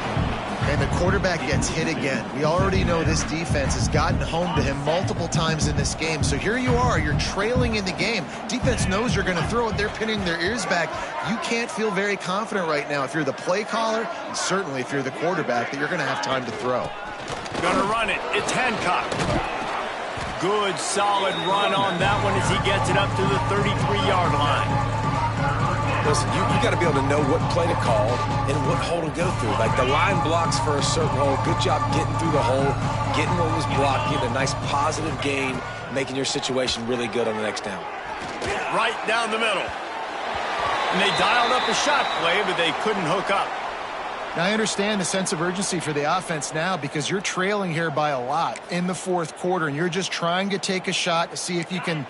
S4: And the quarterback gets hit again. We already know this defense has gotten home to him multiple times in this game. So here you are, you're trailing in the game. Defense knows you're going to throw it. They're pinning their ears back. You can't feel very confident right now if you're the play caller, and certainly if you're the quarterback, that you're going to have time to throw.
S1: Gonna run it. It's Hancock. Good, solid run on that one as he gets it up to the 33-yard line.
S3: Listen, you got to be able to know what play to call and what hole to go through. Like the line blocks for a certain hole. Good job getting through the hole, getting what was blocked, getting a nice positive gain, making your situation really good on the next down.
S1: Right down the middle. And they dialed up a shot play, but they couldn't hook up.
S4: Now, I understand the sense of urgency for the offense now because you're trailing here by a lot in the 4th quarter, and you're just trying to take a shot to see if you can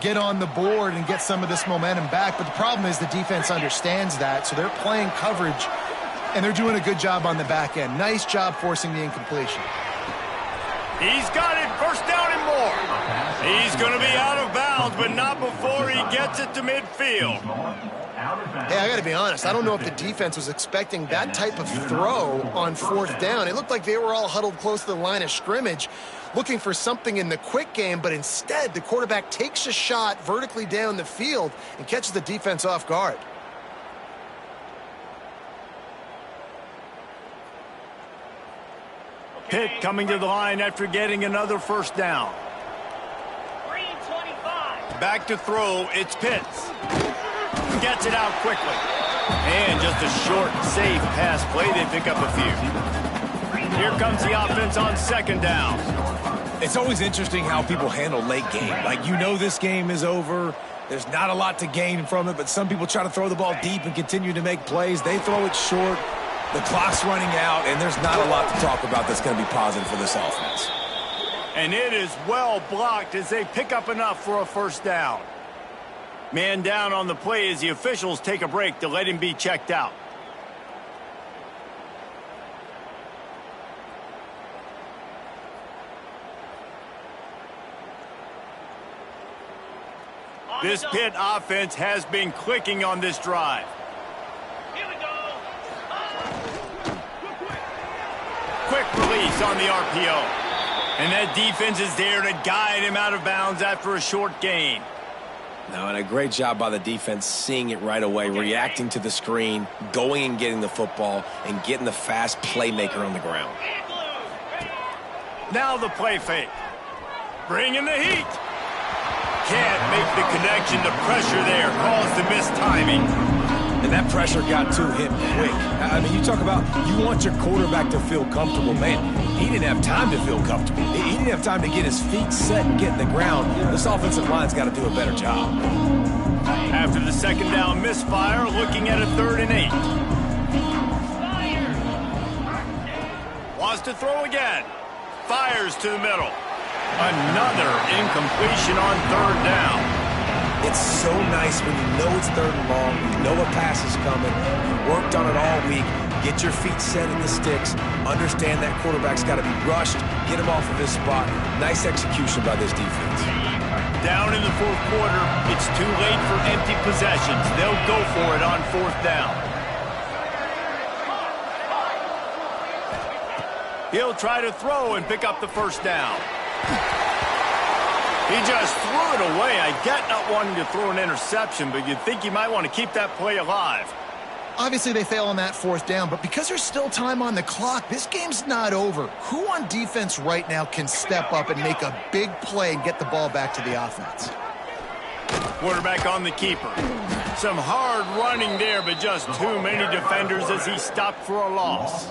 S4: get on the board and get some of this momentum back. But the problem is the defense understands that, so they're playing coverage, and they're doing a good job on the back end. Nice job forcing the incompletion.
S1: He's got it, 1st down and more. He's going to be out of bounds, but not before he gets it to midfield.
S4: Hey, I got to be honest. I don't know if the defense was expecting that type of throw on 4th down. It looked like they were all huddled close to the line of scrimmage, looking for something in the quick game, but instead the quarterback takes a shot vertically down the field and catches the defense off guard.
S1: Pitt coming to the line after getting another 1st down. Back to throw, it's Pitts. Gets it out quickly. And just a short, safe pass play. They pick up a few. Here comes the offense on 2nd down.
S3: It's always interesting how people handle late game. Like, you know this game is over. There's not a lot to gain from it, but some people try to throw the ball deep and continue to make plays. They throw it short. The clock's running out, and there's not a lot to talk about that's going to be positive for this offense.
S1: And it is well blocked as they pick up enough for a 1st down. Man down on the play as the officials take a break to let him be checked out. This Pitt offense has been clicking on this drive.
S5: Here we go.
S1: Quick release on the RPO. And that defense is there to guide him out of bounds after a short gain.
S3: No, and a great job by the defense seeing it right away, reacting to the screen, going and getting the football, and getting the fast playmaker on the ground.
S1: Now the play fake. Bringing the heat. Can't make the connection. The pressure there caused the missed timing.
S3: And that pressure got to him quick. I mean, you talk about you want your quarterback to feel comfortable. Man, he didn't have time to feel comfortable. He didn't have time to get his feet set and get in the ground. This offensive line's got to do a better job.
S1: After the second down misfire, looking at a 3rd and 8. Wants to throw again. Fires to the middle. Another incompletion on 3rd down.
S3: It's so nice when you know it's 3rd and long, you know a pass is coming, you worked on it all week, get your feet set in the sticks, understand that quarterback's got to be rushed, get him off of his spot. Nice execution by this defense.
S1: Down in the 4th quarter, it's too late for empty possessions. They'll go for it on 4th down. He'll try to throw and pick up the 1st down. He just threw it away. I get not wanting to throw an interception, but you'd think you might want to keep that play alive.
S4: Obviously, they fail on that 4th down, but because there's still time on the clock, this game's not over. Who on defense right now can step up and make a big play and get the ball back to the offense?
S1: Quarterback on the keeper. Some hard running there, but just too many defenders as he stopped for a loss.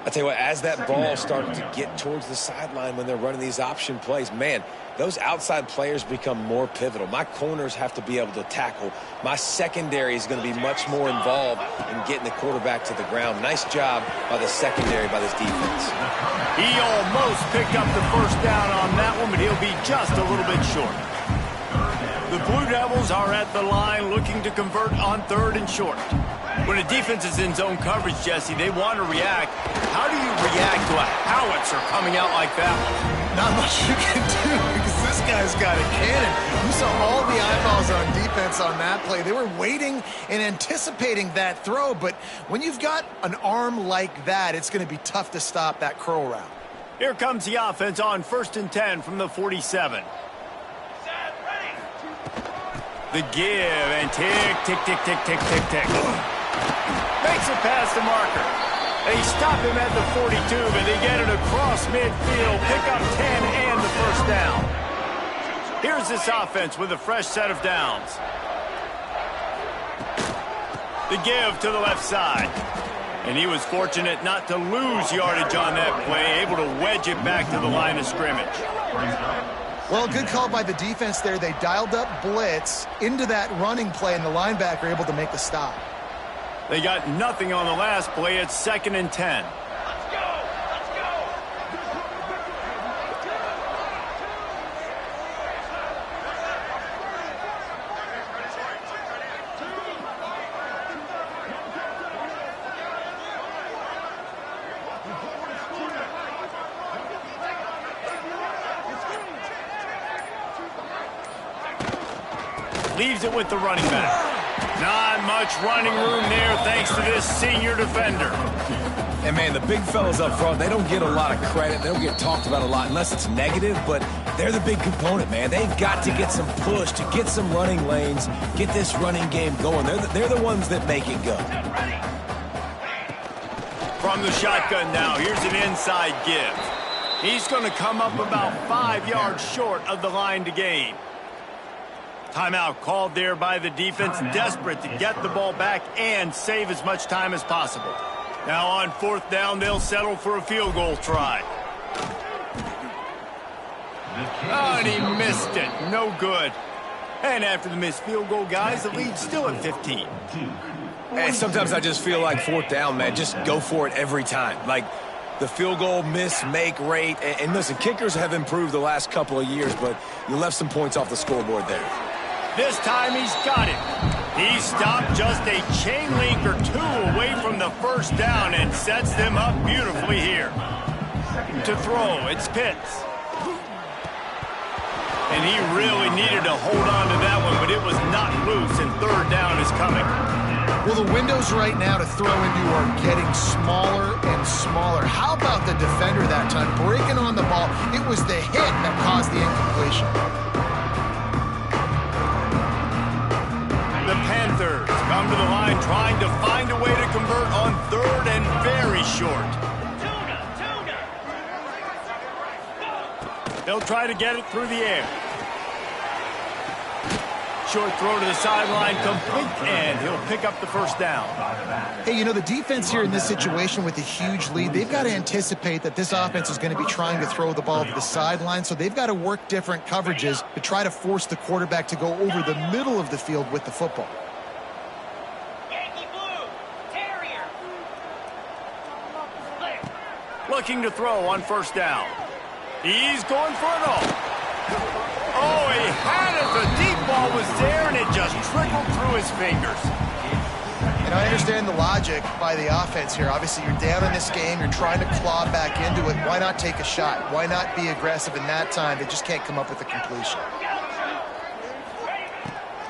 S3: I tell you what, as that ball started to get towards the sideline when they're running these option plays, man, those outside players become more pivotal. My corners have to be able to tackle. My secondary is going to be much more involved in getting the quarterback to the ground. Nice job by the secondary, by this defense.
S1: He almost picked up the 1st down on that one, but he'll be just a little bit short. The Blue Devils are at the line looking to convert on 3rd and short. When a defense is in zone coverage, Jesse, they want to react. How do you react to a howitzer coming out like that one?
S4: Not much you can do because this guy's got a cannon. You saw all the eyeballs on defense on that play. They were waiting and anticipating that throw, but when you've got an arm like that, it's going to be tough to stop that curl route.
S1: Here comes the offense on 1st and 10 from the 47. The give and tick, tick, tick, tick, tick, tick, tick. Makes it past the marker. They stop him at the 42, but they get it across midfield, pick up 10 and the 1st down. Here's this offense with a fresh set of downs. The give to the left side. And he was fortunate not to lose yardage on that play, able to wedge it back to the line of scrimmage.
S4: Well, good call by the defense there. They dialed up blitz into that running play, and the linebacker able to make the stop.
S1: They got nothing on the last play. It's 2nd and 10.
S5: Let's go! Let's go!
S1: Leaves it with the running back. Not much running room there thanks to this senior defender.
S3: And, man, the big fellas up front, they don't get a lot of credit. They don't get talked about a lot unless it's negative, but they're the big component, man. They've got to get some push, to get some running lanes, get this running game going. They're the ones that make it go.
S1: From the shotgun now, here's an inside give. He's going to come up about 5 yards short of the line to gain. Timeout called there by the defense, desperate to get the ball back and save as much time as possible. Now on 4th down, they'll settle for a field goal try. Oh, and he missed it. No good. And after the missed field goal, guys, the lead's still at 15.
S3: And sometimes I just feel like 4th down, man, just go for it every time. Like the field goal miss-make rate. And listen, kickers have improved the last couple of years, but you left some points off the scoreboard there.
S1: This time he's got it. He stopped just a chain link or two away from the 1st down and sets them up beautifully here. To throw, it's Pitt. And he really needed to hold on to that one, but it was not loose, and 3rd down is coming.
S4: Well, the windows right now to throw into are getting smaller and smaller. How about the defender that time breaking on the ball? It was the hit that caused the incompletion.
S1: trying to find a way to convert on third and very short. They'll try to get it through the air. Short throw to the sideline, complete, and he'll pick up the first down.
S4: Hey, you know, the defense here in this situation with a huge lead, they've got to anticipate that this offense is going to be trying to throw the ball to the sideline, so they've got to work different coverages to try to force the quarterback to go over the middle of the field with the football.
S5: Yankee Blue, Terrier.
S1: Looking to throw on first down. He's going for it all. Oh, he had it. The deep ball was there, and it just trickled through his fingers.
S4: And I understand the logic by the offense here. Obviously, you're down in this game. You're trying to claw back into it. Why not take a shot? Why not be aggressive in that time? They just can't come up with a completion.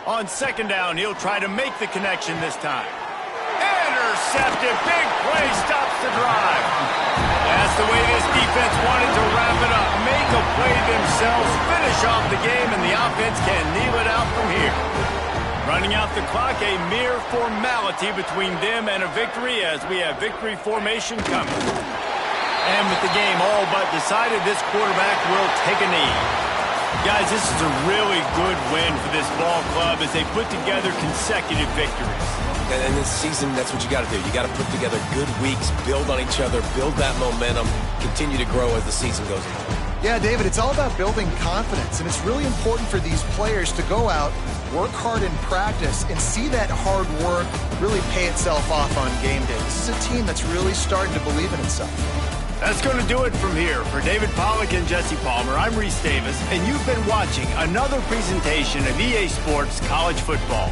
S1: On second down, he'll try to make the connection this time. Intercepted. Big play stops the drive. That's the way this defense wanted to wrap it up. Make a play themselves, finish off the game, and the offense can kneel it out from here. Running out the clock, a mere formality between them and a victory as we have victory formation coming. And with the game all but decided, this quarterback will take a knee. Guys, this is a really good win for this ball club as they put together consecutive victories.
S3: And this season, that's what you got to do. You got to put together good weeks, build on each other, build that momentum, continue to grow as the season goes on.
S4: Yeah, David, it's all about building confidence, and it's really important for these players to go out, work hard in practice, and see that hard work really pay itself off on game day. This is a team that's really starting to believe in itself.
S1: That's going to do it from here. For David Pollack and Jesse Palmer, I'm Reese Davis, and you've been watching another presentation of EA Sports College Football.